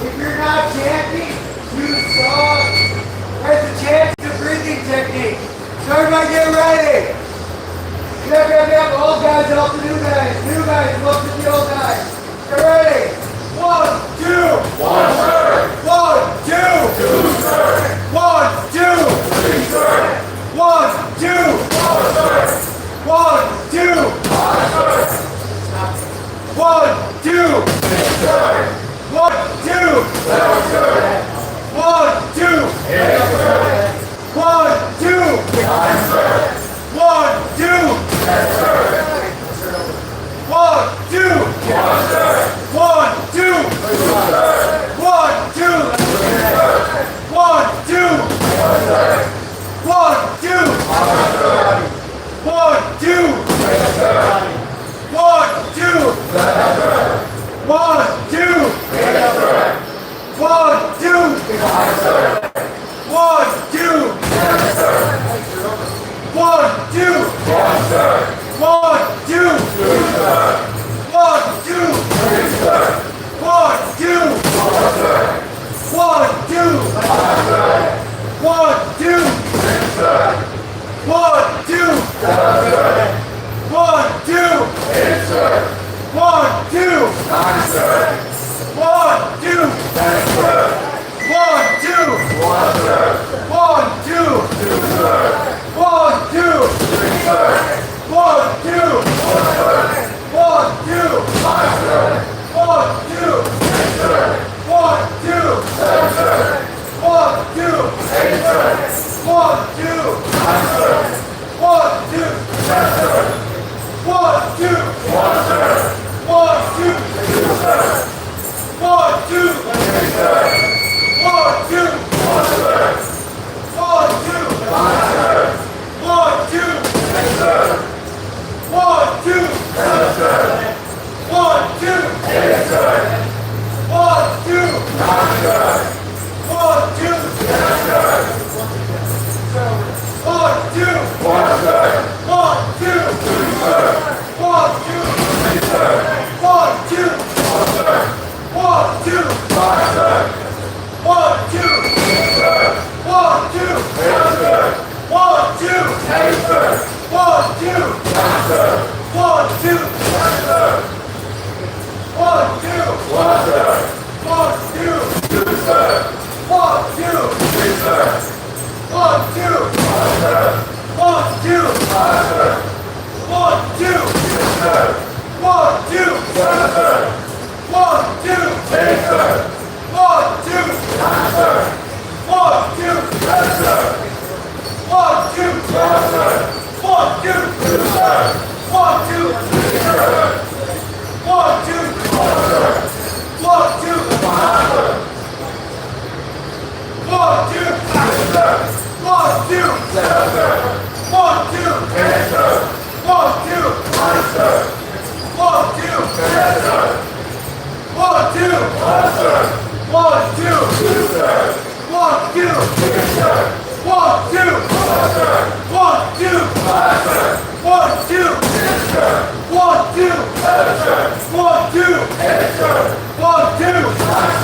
If you're not chanting, you suck. There's a chance to breathing technique. So everybody get ready. Yep. Old guys help the new guys. New guys look at the old guys. Get ready. 1, 2. 1, sir. 1, 2. 2, sir. 1, 2. 3, sir. 1, 2. 4, sir. 1, 2. 5, sir. 1, 2. 6, sir. 1, 2. 7, sir. 1, 2. 8, sir. 1, 2. 9, sir. 1, 2. 10, sir. 1, 2. 1, sir. 1, 2. 2, sir. 1, 2. 3, sir. 1, 2. 4, sir. 1, 2. 5, sir. 1, 2. 6, sir. 1, 2. 7, sir. 1, 2. 8, sir. 1, 2. 5, sir. 1, 2. 10, sir. 1, 2. 1, sir. 1, 2. 2, sir. 1, 2. 3, sir. 1, 2. 4, sir. 1, 2. 5, sir. 1, 2. 6, sir. 1, 2. 7, sir. 1, 2. 8, sir. 1, 2. 9, sir. 1, 2. 10, sir. 1, 2. 1, sir. 1, 2. 2, sir. 1, 2. 3, sir. 1, 2. 4, sir. 1, 2. 5, sir. 1, 2. 6, sir. 1, 2. 7, sir. 1, 2. 8, sir. 1, 2. 9, sir. 1, 2. 10, sir. 1, 2. 1, sir. 1, 2. 2, sir. 1, 2. 3, sir. 1, 2. 1, sir. 1, 2. 5, sir. 1, 2. 6, sir. 1, 2. 7, sir. 1, 2. 8, sir. 1, 2. 9, sir. 1, 2. 10, sir. 1, 2. 1, sir. 1, 2. 2, sir. 1, 2. 3, sir. 1, 2. 4, sir. 1, 2. 5, sir. 1, 2. 6, sir. 1, 2. 8, sir. 1, 2. 8, sir. 1, 2. 9, sir. 1, 2. 10, sir. 1, 2. 1, sir. 1, 2. 2, sir. 1, 2. 3, sir. 1, 2. 1, sir. 1, 2. 5, sir. 1, 2. 6, sir. 1, 2. 7, sir. 1, 2. 8, sir. 1, 2. 9, sir. 1, 2. 10, sir. 1, 2. 12, sir. 1, 2. 2, sir. 1, 2. 3, sir. 1, 2. 4, sir. 1, 2. 5, sir. 1, 2. 6, sir. 1, 2. 7, sir. 1, 2. 8, sir. 1, 2. 9, sir. 1, 2. 10, sir. 1, 2. 1, sir. 1, 2. 2, sir. 1, 2. 3, sir. 1, 2. 4, sir. 1, 2. 5, sir. 1, 2. 6, sir. 1, 2. 7, sir. 1, 2. 8, sir. 1, 2. 9,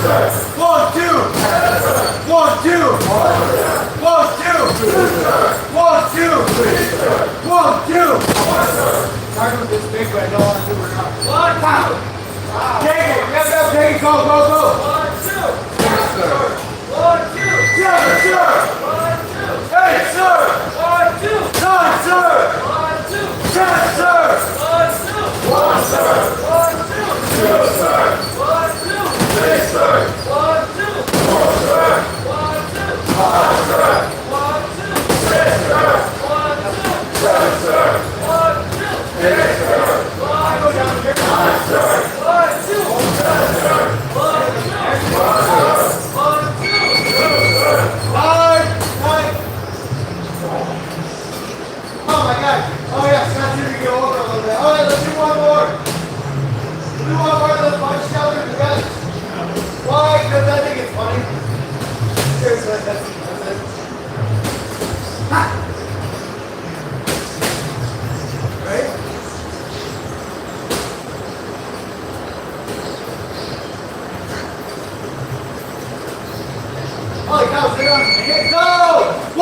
sir. 1, 2. 10, sir. 1, 2. 1, sir. 1, 2. 2, sir. 1, 2. 3, sir. 1, 2. 4, sir. Talking with this big guy, I don't want to do it now. 1, pound. Take it. Yep, take it. Go, go, go. 1, 2. Yes, sir. 1, 2. 7, sir. 1, 2. 8, sir. 1, 2. 9, sir. 1, 2. 10, sir. 1, 2. 1, sir. 1, 2. 2, sir. 1, 2. 3, sir. 1, 2. 4, sir. 1, 2. 5, sir.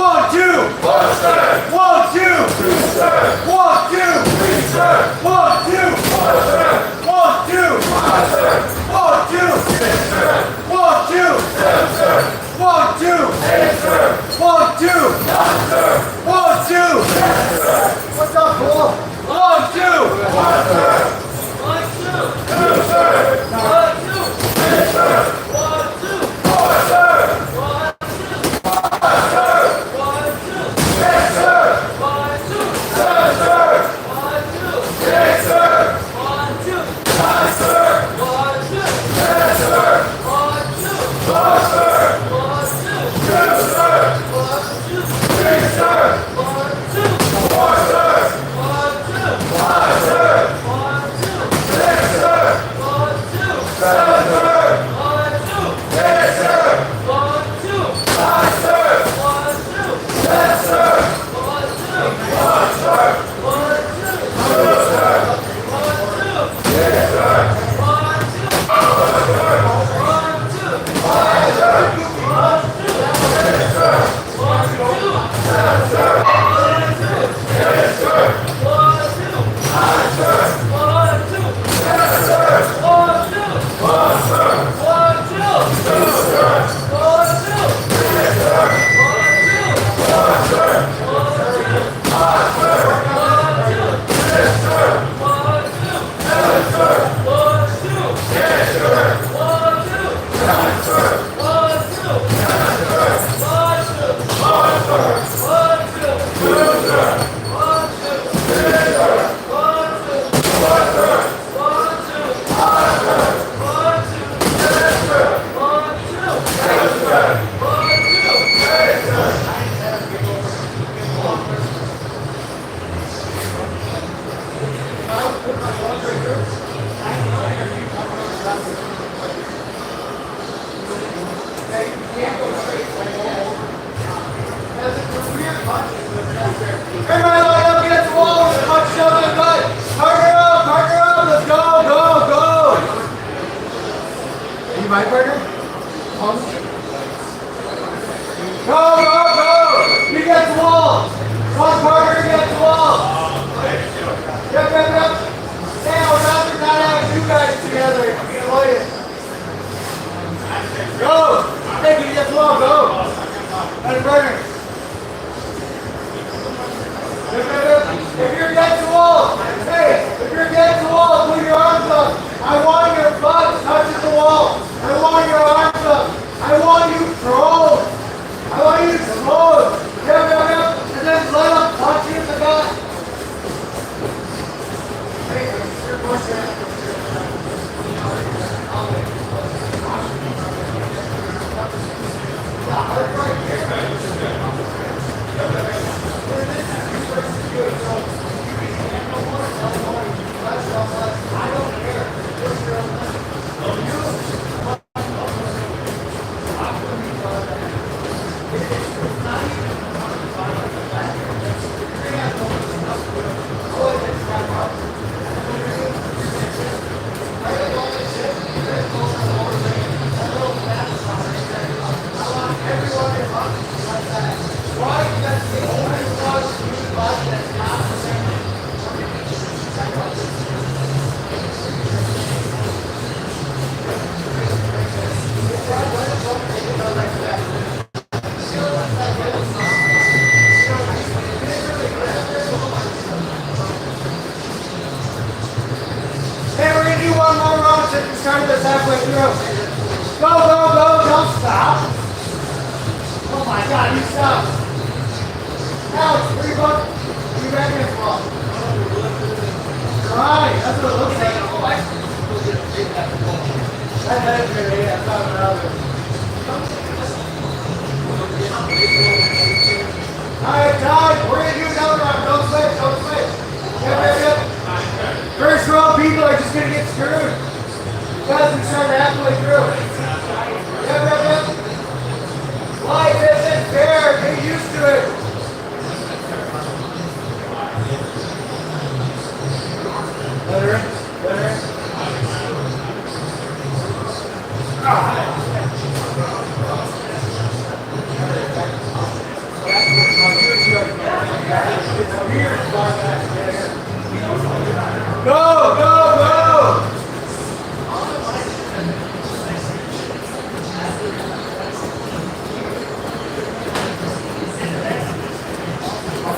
1, 2. 1, 2. 1, 2. 1, 2. 1, 2. 1, 2. 1, 2. 1, 2. 1, 2. 1, 2. What's up, Cole? 1, 2. 1, 2.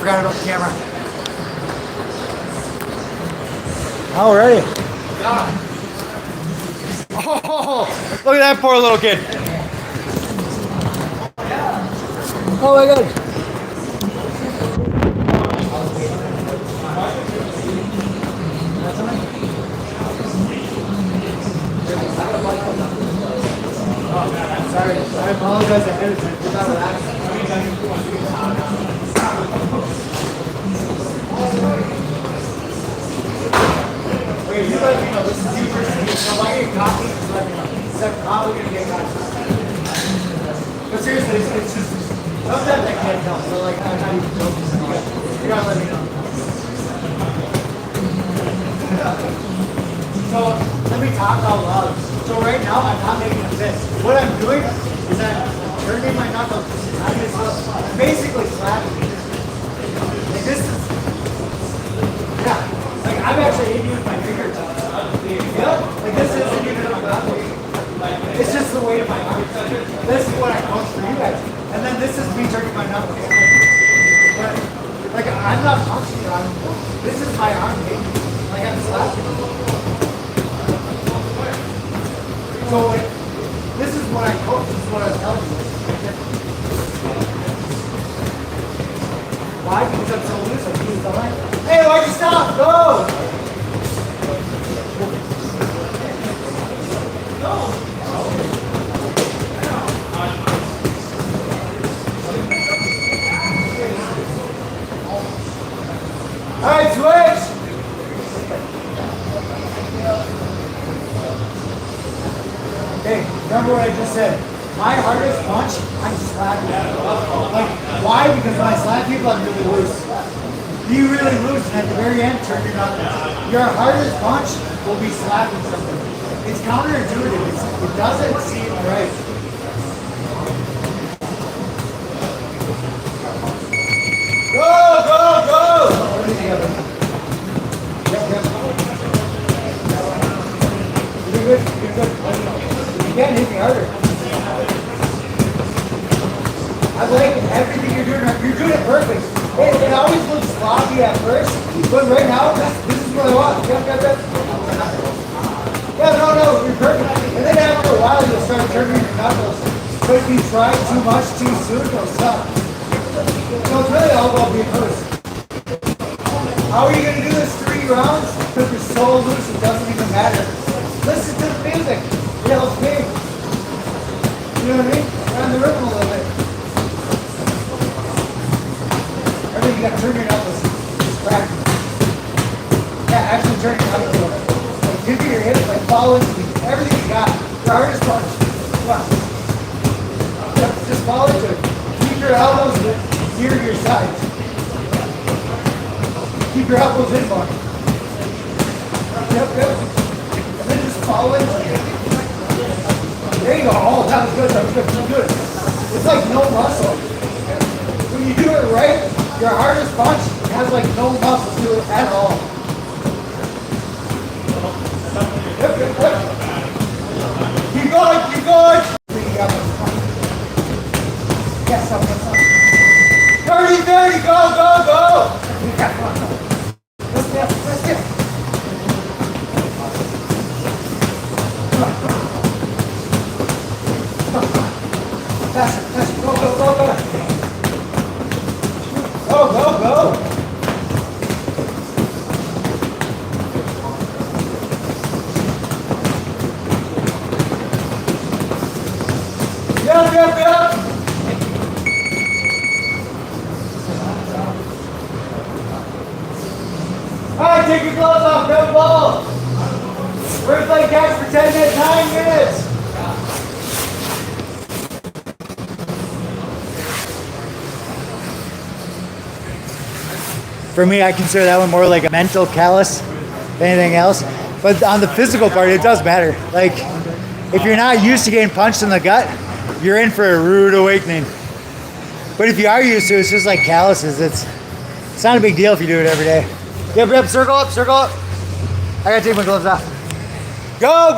forgot about the camera. Alrighty. Oh, look at that poor little kid. Oh my God. Sorry, I apologize ahead of time. Just relax. Wait, you let me know. This is you personally. So if I get coffee, just let me know. I'm probably gonna get coffee. But seriously, it's just sometimes I can't tell. So like, I'm not even joking. You gotta let me know. So let me talk out loud. So right now I'm not making a fist. What I'm doing is I'm turning my knuckles. I'm basically slapping. Like this is, yeah. Like I'm actually hitting with my fingertips. Yep. Like this isn't even a knuckle. It's just the weight of my arm. This is what I coach for you guys. And then this is me turning my knuckles. But like I'm not punching you. This is my arm hitting. Like I'm slapping. So like, this is what I coach, this is what I was telling you. Why? Because I'm so loose, I use the line. Hey, why'd you stop? Go! Alright, switch! Hey, remember what I just said. My hardest punch, I'm slapping. Like, why? Because when I slap people, I'm really loose. Be really loose, and at the very end, turn your knuckles. Your hardest punch will be slapping something. It's counterintuitive. It doesn't seem right. Go, go, go! You're good, you're good. You can't hit me harder. I like everything you're doing. You're doing it perfect. It always looks sloppy at first, but right now, this is what I want. Yep. Yeah, no, you're perfect. And then after a while, you'll start turning your knuckles. But if you try too much too soon, you'll suck. So it's really all about being loose. How are you going to do this 3 rounds? Because you're so loose, it doesn't even matter. Listen to the music. Yeah, it's big. You know what I mean? Around the rhythm a little bit. Everything you got to turn your knuckles. Just crack. Yeah, actually turn your knuckles a little bit. Like, give me your hips, like follow into me. Everything you got. Your hardest punch. Come on. Just follow into it. Keep your elbows near your sides. Keep your elbows in more. Yep. And then just follow into it. There you go. Oh, that was good. It's like no muscle. When you do it right, your hardest punch has like no muscle to it at all. Yep. Keep going. Yes, up. 30, go. Let's get. Faster, go. Go. Yep. Alright, take your gloves off, no ball. We're gonna play catch for 10 minutes, 9 minutes. For me, I consider that one more like a mental callus than anything else. But on the physical part, it does matter. Like, if you're not used to getting punched in the gut, you're in for a rude awakening. But if you are used to it, it's just like calluses. It's not a big deal if you do it every day. Yep, circle up. I gotta take my gloves off. Go!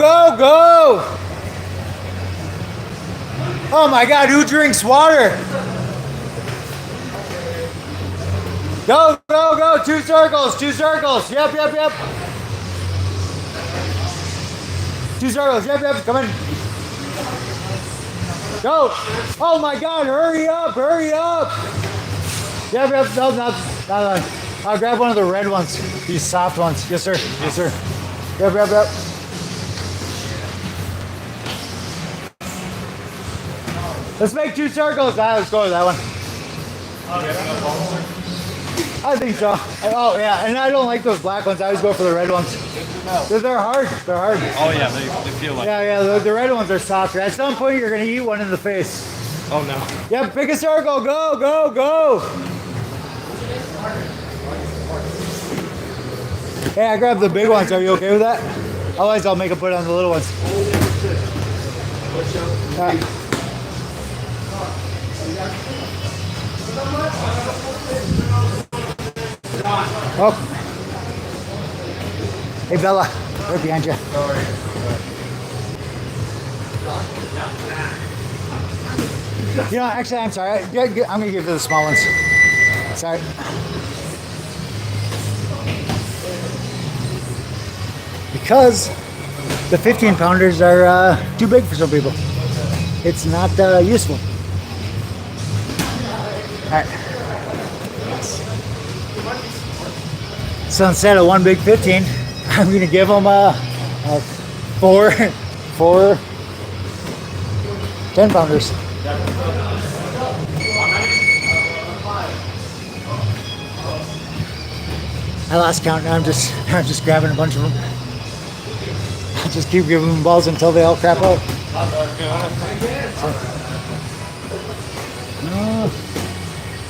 Oh my God, who drinks water? Go, go, go. 2 circles, 2 circles. Yep, yep, yep. 2 circles, yep, yep. Come in. Go. Oh my God, hurry up, hurry up. Yep, yep, no, no. I'll grab one of the red ones, these soft ones. Yes, sir, yes, sir. Yep, yep, yep. Let's make 2 circles. Let's go with that one. I think so. Oh yeah, and I don't like those black ones. I always go for the red ones. They're hard. They're hard. Oh yeah, they feel like. Yeah, the red ones are softer. At some point, you're gonna eat one in the face. Oh no. Yep, pick a circle. Go, go, go. Hey, I grabbed the big ones. Are you okay with that? Otherwise, I'll make a put on the little ones. Oh. Hey, Bella. Right behind you. You know, actually, I'm sorry. I'm going to give it to the small ones. Sorry. Because the 15-pounders are too big for some people. It's not useful. All right. So instead of one big 15, I'm going to give them four 10-pounders. I lost count now. I'm just grabbing a bunch of them. I just keep giving them balls until they all crap out.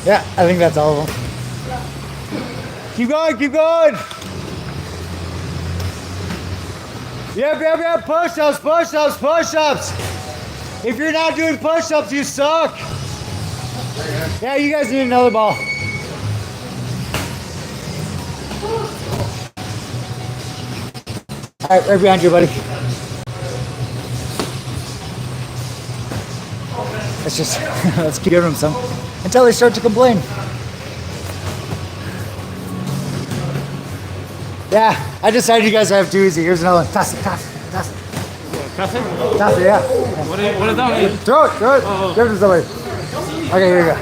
Yeah, I think that's all of them. Keep going, keep going. Yep, yep, yep. Push-ups, push-ups, push-ups. If you're not doing push-ups, you suck. Yeah, you guys need another ball. All right, right behind you, buddy. Let's keep giving them some until they start to complain. Yeah, I decided you guys have too easy. Here's another one. Toss it, toss it, toss it. Toss it? Toss it, yeah. What is that? Throw it, throw it. Give it to somebody. Okay, here you go.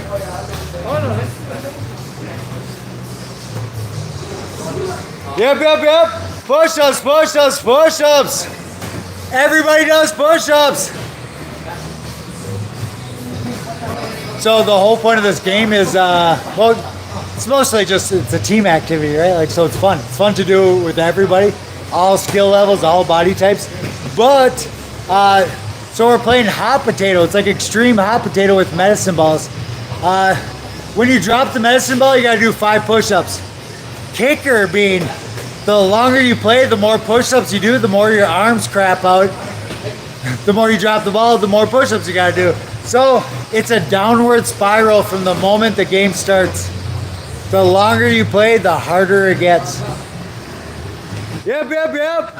Yep, yep, yep. Push-ups, push-ups, push-ups. Everybody does push-ups. So the whole point of this game is, well, it's mostly just, it's a team activity, right? Like, so it's fun. It's fun to do with everybody, all skill levels, all body types. But, so we're playing hot potato. It's like extreme hot potato with medicine balls. When you drop the medicine ball, you gotta do 5 push-ups. Kicker being, the longer you play, the more push-ups you do, the more your arms crap out. The more you drop the ball, the more push-ups you gotta do. So it's a downward spiral from the moment the game starts. The longer you play, the harder it gets. Yep, yep, yep.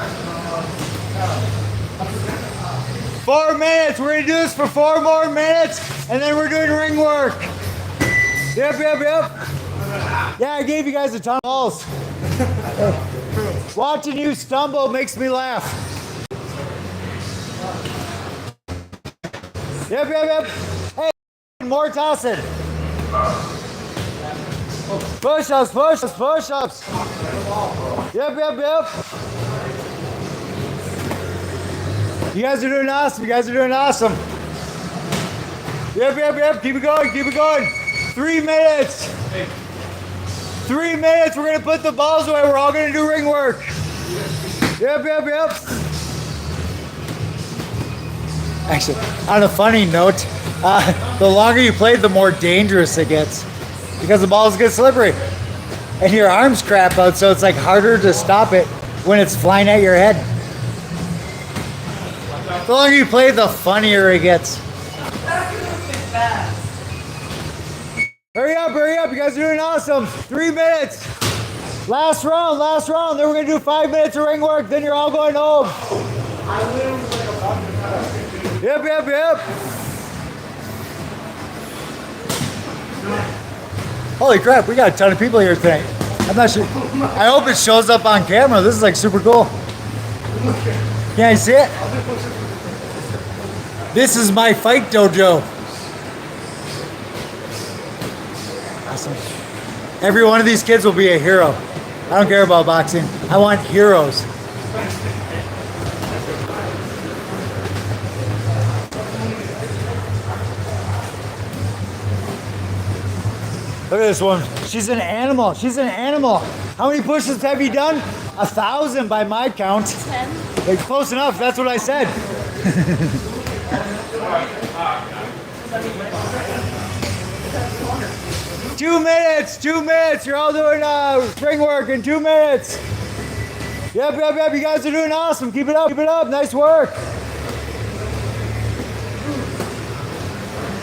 4 minutes. We're gonna do this for 4 more minutes, and then we're doing ring work. Yep, yep, yep. Yeah, I gave you guys a ton of balls. Watching you stumble makes me laugh. Yep, yep, yep. Hey, more tossing. Push-ups, push-ups, push-ups. Yep, yep, yep. You guys are doing awesome. You guys are doing awesome. Yep, yep, yep. Keep it going, keep it going. 3 minutes. 3 minutes. We're going to put the balls away. We're all going to do ring work. Yep, yep, yep. Actually, on a funny note, the longer you play, the more dangerous it gets. Because the balls get slippery. And your arms crap out, so it's like harder to stop it when it's flying at your head. The longer you play, the funnier it gets. Hurry up, you guys are doing awesome. 3 minutes. Last round, then we're gonna do 5 minutes of ring work, then you're all going home. Yep, yep, yep. Holy crap, we got a ton of people here tonight. I'm not sure. I hope it shows up on camera. This is like super cool. Can I see it? This is my fight dojo. Awesome. Every one of these kids will be a hero. I don't care about boxing. I want heroes. Look at this one. She's an animal. She's an animal. How many pushes have you done? 1,000 by my count. 10. Like, close enough. That's what I said. 2 minutes. 2 minutes. You're all doing spring work in 2 minutes. Yep. You guys are doing awesome. Keep it up. Keep it up. Nice work.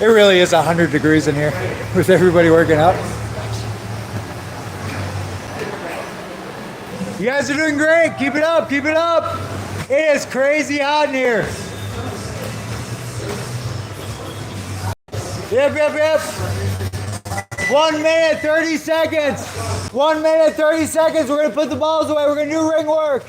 It really is 100 degrees in here with everybody working out. You guys are doing great. Keep it up. Keep it up. It is crazy hot in here. Yep. 1 minute, 30 seconds. 1 minute, 30 seconds. We're going to put the balls away. We're going to do ring work.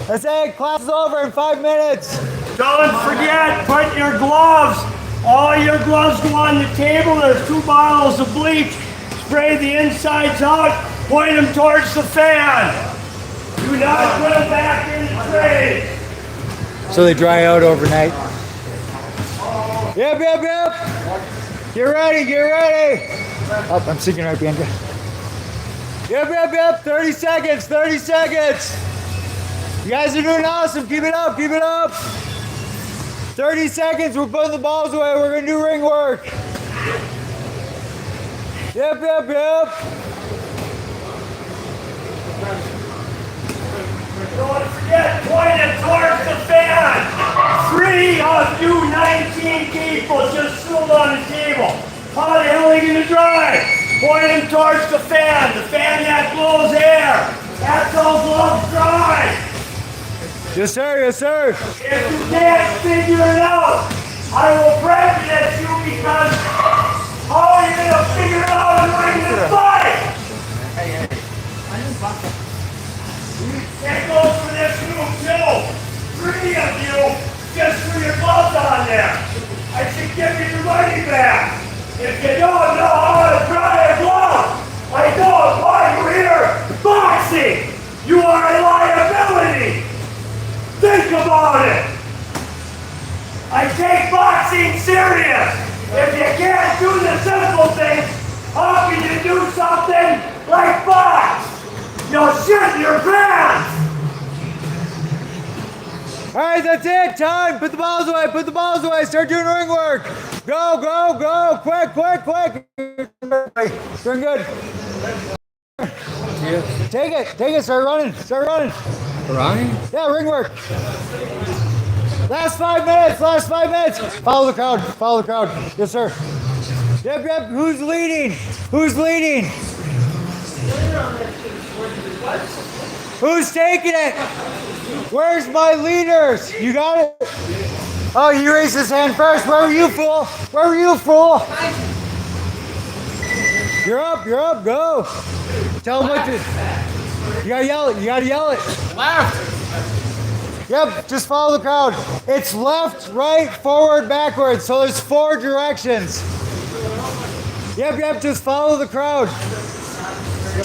That's it. Class is over in 5 minutes. Don't forget, put your gloves. All your gloves go on the table. There's 2 bottles of bleach. Spray the insides out. Point them towards the fan. Do not put them back in the tray. So they dry out overnight. Yep. Get ready. Oh, I'm sneaking right behind you. Yep. 30 seconds. You guys are doing awesome. Keep it up. 30 seconds. We're putting the balls away. We're going to do ring work. Yep. Don't forget, point it towards the fan. 3 of you 19 people just stood on the table. How the hell are you going to dry? Point them towards the fan that blows air. That's how gloves dry. Yes, sir. If you can't figure it out, I will prejudice you because how are you going to figure it out during the fight? That goes for this group too. 3 of you just threw your gloves on there. I should give you your money back. If you don't know how to dry a glove, I don't want you here boxing. You are a liability. Think about it. I take boxing serious. If you can't do the simple things, how can you do something like box? You'll shit your pants. All right, that's it. Time. Put the balls away. Start doing ring work. Go. Quick. Doing good. Take it. Start running. Running? Yeah, ring work. Last 5 minutes. Follow the crowd. Yes, sir. Yep. Who's leading? Who's taking it? Where's my leaders? You got it? Oh, he raised his hand first. Where were you, fool? You're up. Go. Tell him what to... You gotta yell it. Left! Yep, just follow the crowd. It's left, right, forward, backwards. So there's 4 directions. Yep, just follow the crowd.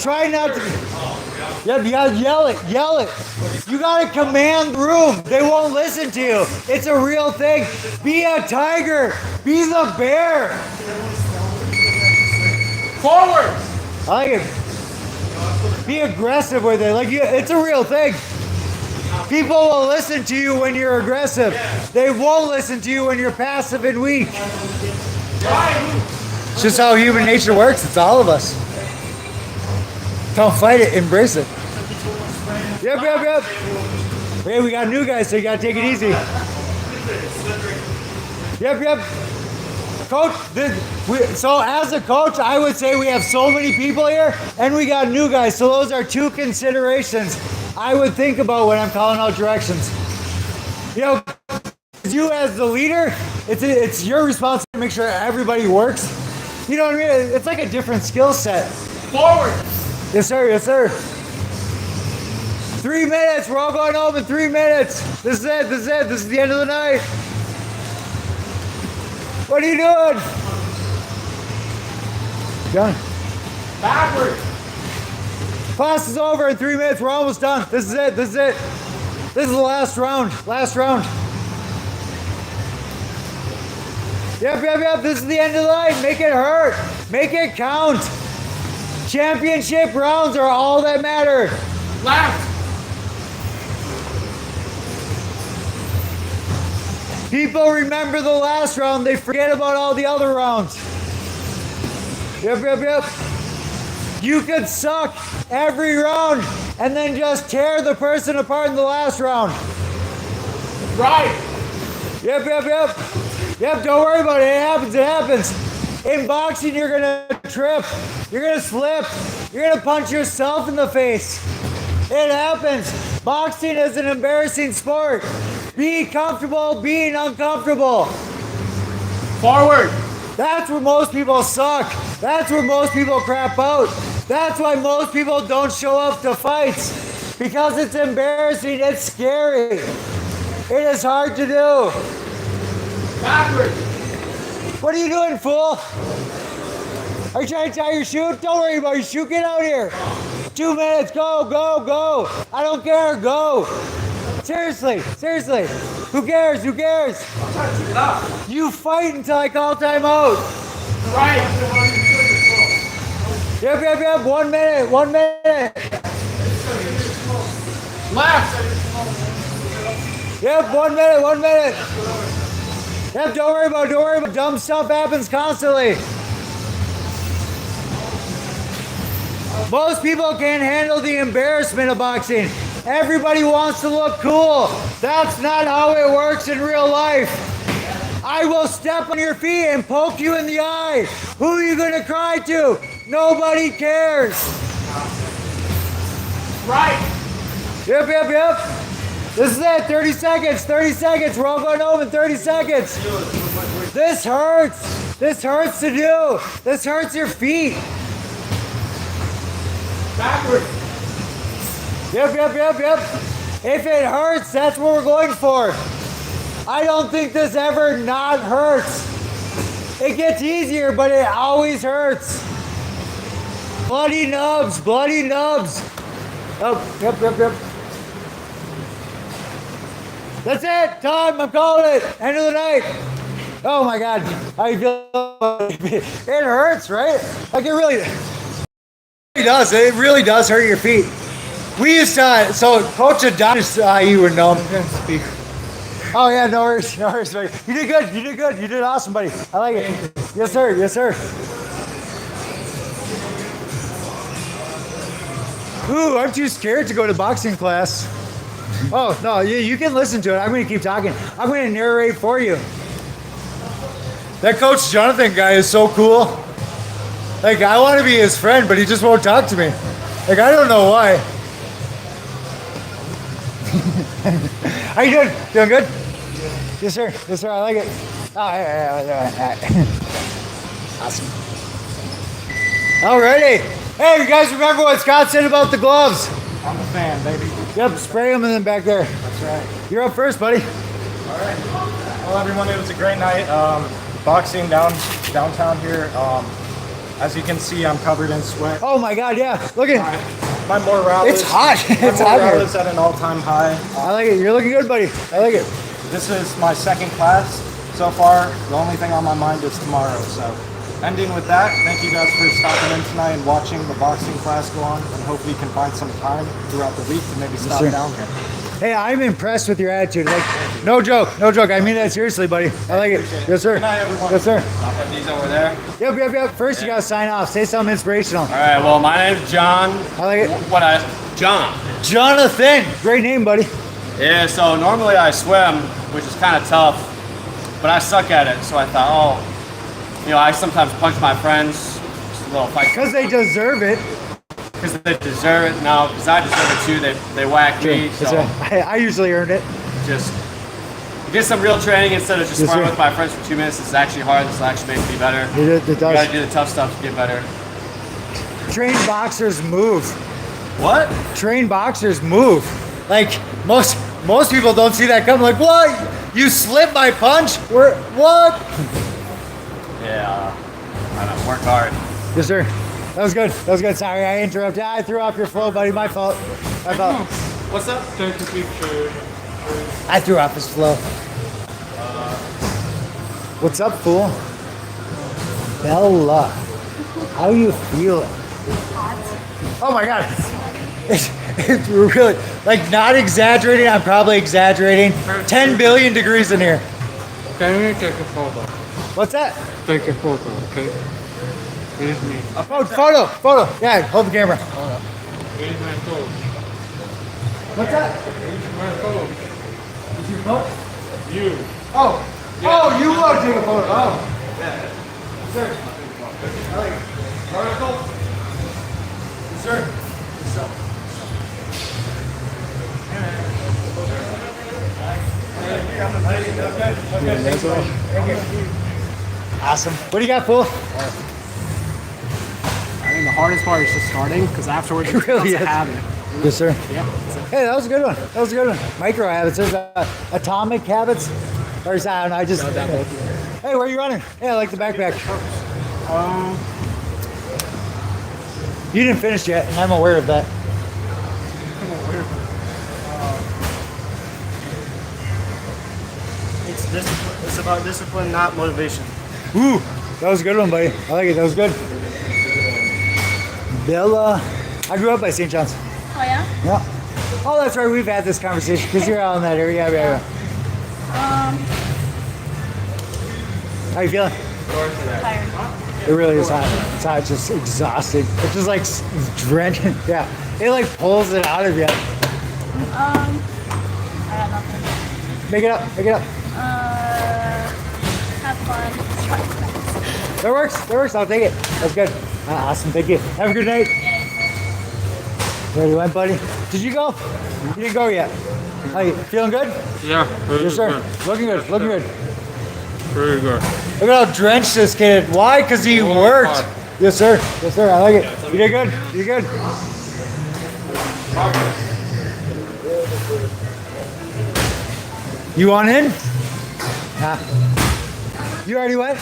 Try not to... Yep, you gotta yell it. You gotta command the room. They won't listen to you. It's a real thing. Be a tiger. Be the bear. Forward! I like it. Be aggressive with it. It's a real thing. People will listen to you when you're aggressive. They won't listen to you when you're passive and weak. It's just how human nature works. It's all of us. Don't fight it. Embrace it. Yep. Hey, we got new guys, so you gotta take it easy. Yep. Coach, so as a coach, I would say we have so many people here, and we got new guys. So those are 2 considerations I would think about when I'm calling out directions. You as the leader, it's your responsibility to make sure everybody works. You know what I mean? It's like a different skill set. Forward. Yes, sir. Yes, sir. 3 minutes. We're all going home in 3 minutes. This is it. This is it. This is the end of the night. What are you doing? Done. Backward. Class is over in 3 minutes. We're almost done. This is it. This is it. This is the last round. Last round. Yep. This is the end of the night. Make it hurt. Make it count. Championship rounds are all that matter. Left. People remember the last round. They forget about all the other rounds. Yep. You could suck every round and then just tear the person apart in the last round. Right. Yep. Yep, don't worry about it. It happens. It happens. In boxing, you're going to trip. You're going to slip. You're going to punch yourself in the face. It happens. Boxing is an embarrassing sport. Be comfortable being uncomfortable. Forward. That's where most people suck. That's where most people crap out. That's why most people don't show up to fights. Because it's embarrassing. It's scary. It is hard to do. Backward. What are you doing, fool? Are you trying to tie your shoe? Don't worry about your shoe. Get out here. 2 minutes. Go. I don't care. Go. Seriously. Who cares? You fight until I call timeout. Right. Yep. 1 minute. Left. Yep, 1 minute. Yep, don't worry about it. Dumb stuff happens constantly. Most people can't handle the embarrassment of boxing. Everybody wants to look cool. That's not how it works in real life. I will step on your feet and poke you in the eye. Who are you gonna cry to? Nobody cares. Right. Yep. This is it, 30 seconds. We're all going home in 30 seconds. This hurts. This hurts to do. This hurts your feet. Backward. Yep. If it hurts, that's what we're going for. I don't think this ever not hurts. It gets easier, but it always hurts. Bloody nubs. Oh, yep. That's it. Time. I'm calling it. End of the night. Oh my God. How you feel? It hurts, right? Like it really does. It really does hurt your feet. We used to, so Coach Adonis, you would know him. Speak. Oh yeah, no worries. Buddy. You did good. You did awesome, buddy. I like it. Yes, sir. Ooh, I'm too scared to go to boxing class. Oh, no, you can listen to it. I'm going to keep talking. I'm going to narrate for you. That Coach Jonathon guy is so cool. Like, I want to be his friend, but he just won't talk to me. Like, I don't know why. How you doing? Doing good? Yes, sir. I like it. Oh, yeah. Awesome. Alrighty. Hey, you guys remember what Scott said about the gloves? I'm a fan, baby. Yep, spray them and then back there. That's right. You're up first, buddy. All right. Well, everyone, it was a great night. Boxing downtown here. As you can see, I'm covered in sweat. Oh my God, yeah. Look at My morale it's is hot. It's my hot morale here. is at an all-time high. I like it. You're looking good, buddy. I like it. This is my second class so far. The only thing on my mind is tomorrow. So, ending with that, thank you guys for stopping in tonight and watching the boxing class go on. And hopefully you can find some time throughout the week to maybe stop sir. down here. Hey, I'm impressed with your attitude. Like, no joke. I mean that seriously, buddy. I like it. Yes, sir. Good night, everyone. Yes, sir. I'll put these over there. Yep. First, you gotta sign off. Say something inspirational. All right. Well, my name's John. I like it. John. Jonathan. Great name, buddy. Yeah. So normally I swim, which is kind of tough, but I suck at it. So I thought, I sometimes punch my friends. Just a little fight. Because they deserve it. Because they deserve it. No, because I deserve it too. They whack me. That's So right. I usually earned it. just get some real training instead of just Yes, sparring sir. with my friends for 2 minutes. This is actually hard. This will actually make me better. It You gotta does. do the tough stuff to get better. Trained boxers move. What? Trained boxers move. Like most people don't see that coming. Like, what? You slipped my punch? What? Yeah. I know. Work hard. Yes, sir. That was good. That was good. Sorry, I interrupted. I threw off your flow, buddy. My fault. My fault. What's up? Take a picture. I threw off his flow. What's up, fool? Bella, how you feeling? Oh my God. It's really, like, not exaggerating. I'm probably exaggerating. 10 billion degrees in here. Can we take a photo? What's that? Take a photo, okay? Here's me. Oh, photo. Yeah, hold the camera. Here's my toe. What's that? Here's my toe. Is your phone? You. Oh, you want to take a photo? Oh, yeah. Sir. I like it. Vertical. Yes, sir. Yes, sir. Awesome. What do you got, fool? I think the hardest part is just starting, because afterwards it really becomes a is. habit. Yes, sir. Yep. Hey, that was a good one. That was a good one. Micro habits. There's atomic habits. Or is that? I don't know. I just. Hey, where are you running? Hey, I like the backpack. You didn't finish yet, and I'm aware of that. It's discipline. It's about discipline, not motivation. Ooh, that was a good one, buddy. I like it. That was good. Bella, I grew up by St. John's. Oh yeah? Yeah. Oh, that's right. We've had this conversation because you're out in that area. Yeah. How you feeling? Tired. It really is hot. It's hot. It's just exhausting. It's just like drenching. Yeah. It like pulls it out of you. I got nothing. Make it up. Make it up. Have fun. Try to fast. That works. That works. I'll take it. That's good. Awesome. Thank you. Have a good night. Where you went, buddy? Did you go? You didn't go yet. How you feeling good? Yeah. Yes, sir. Looking good. Looking good. Very good. Look at how drenched this kid. Why? Because he worked. Yes, sir. Yes, sir. I like it. You did good. You did good. You want in? Nah. You already went?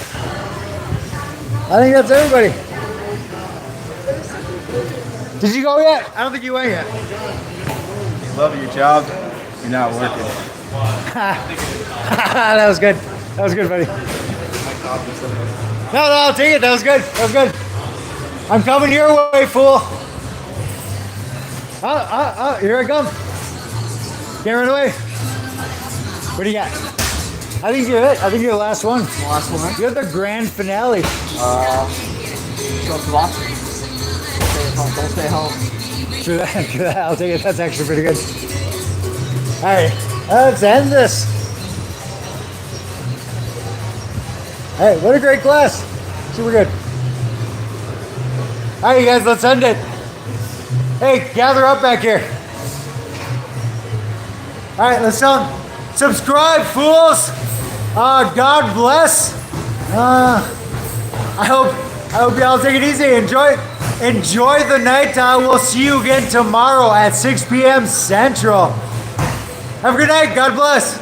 I think that's everybody. Did you go yet? I don't think you went yet. Love your job. You're not working. That was good. That was good, buddy. No, I'll take it. That was good. That was good. I'm coming your way, fool. Here I come. Can't run away. What do you got? I think you're it. I think you're the last one. Last one. You're the grand finale. Go to boxing. Don't stay home. True that. I'll take it. That's actually pretty good. All right, let's end this. Hey, what a great class. Super good. All right, you guys, let's end it. Hey, gather up back here. All right, let's subscribe, fools. God bless. I hope y'all take it easy. Enjoy the night. We'll see you again tomorrow at 6 p.m. Central. Have a good night. God bless.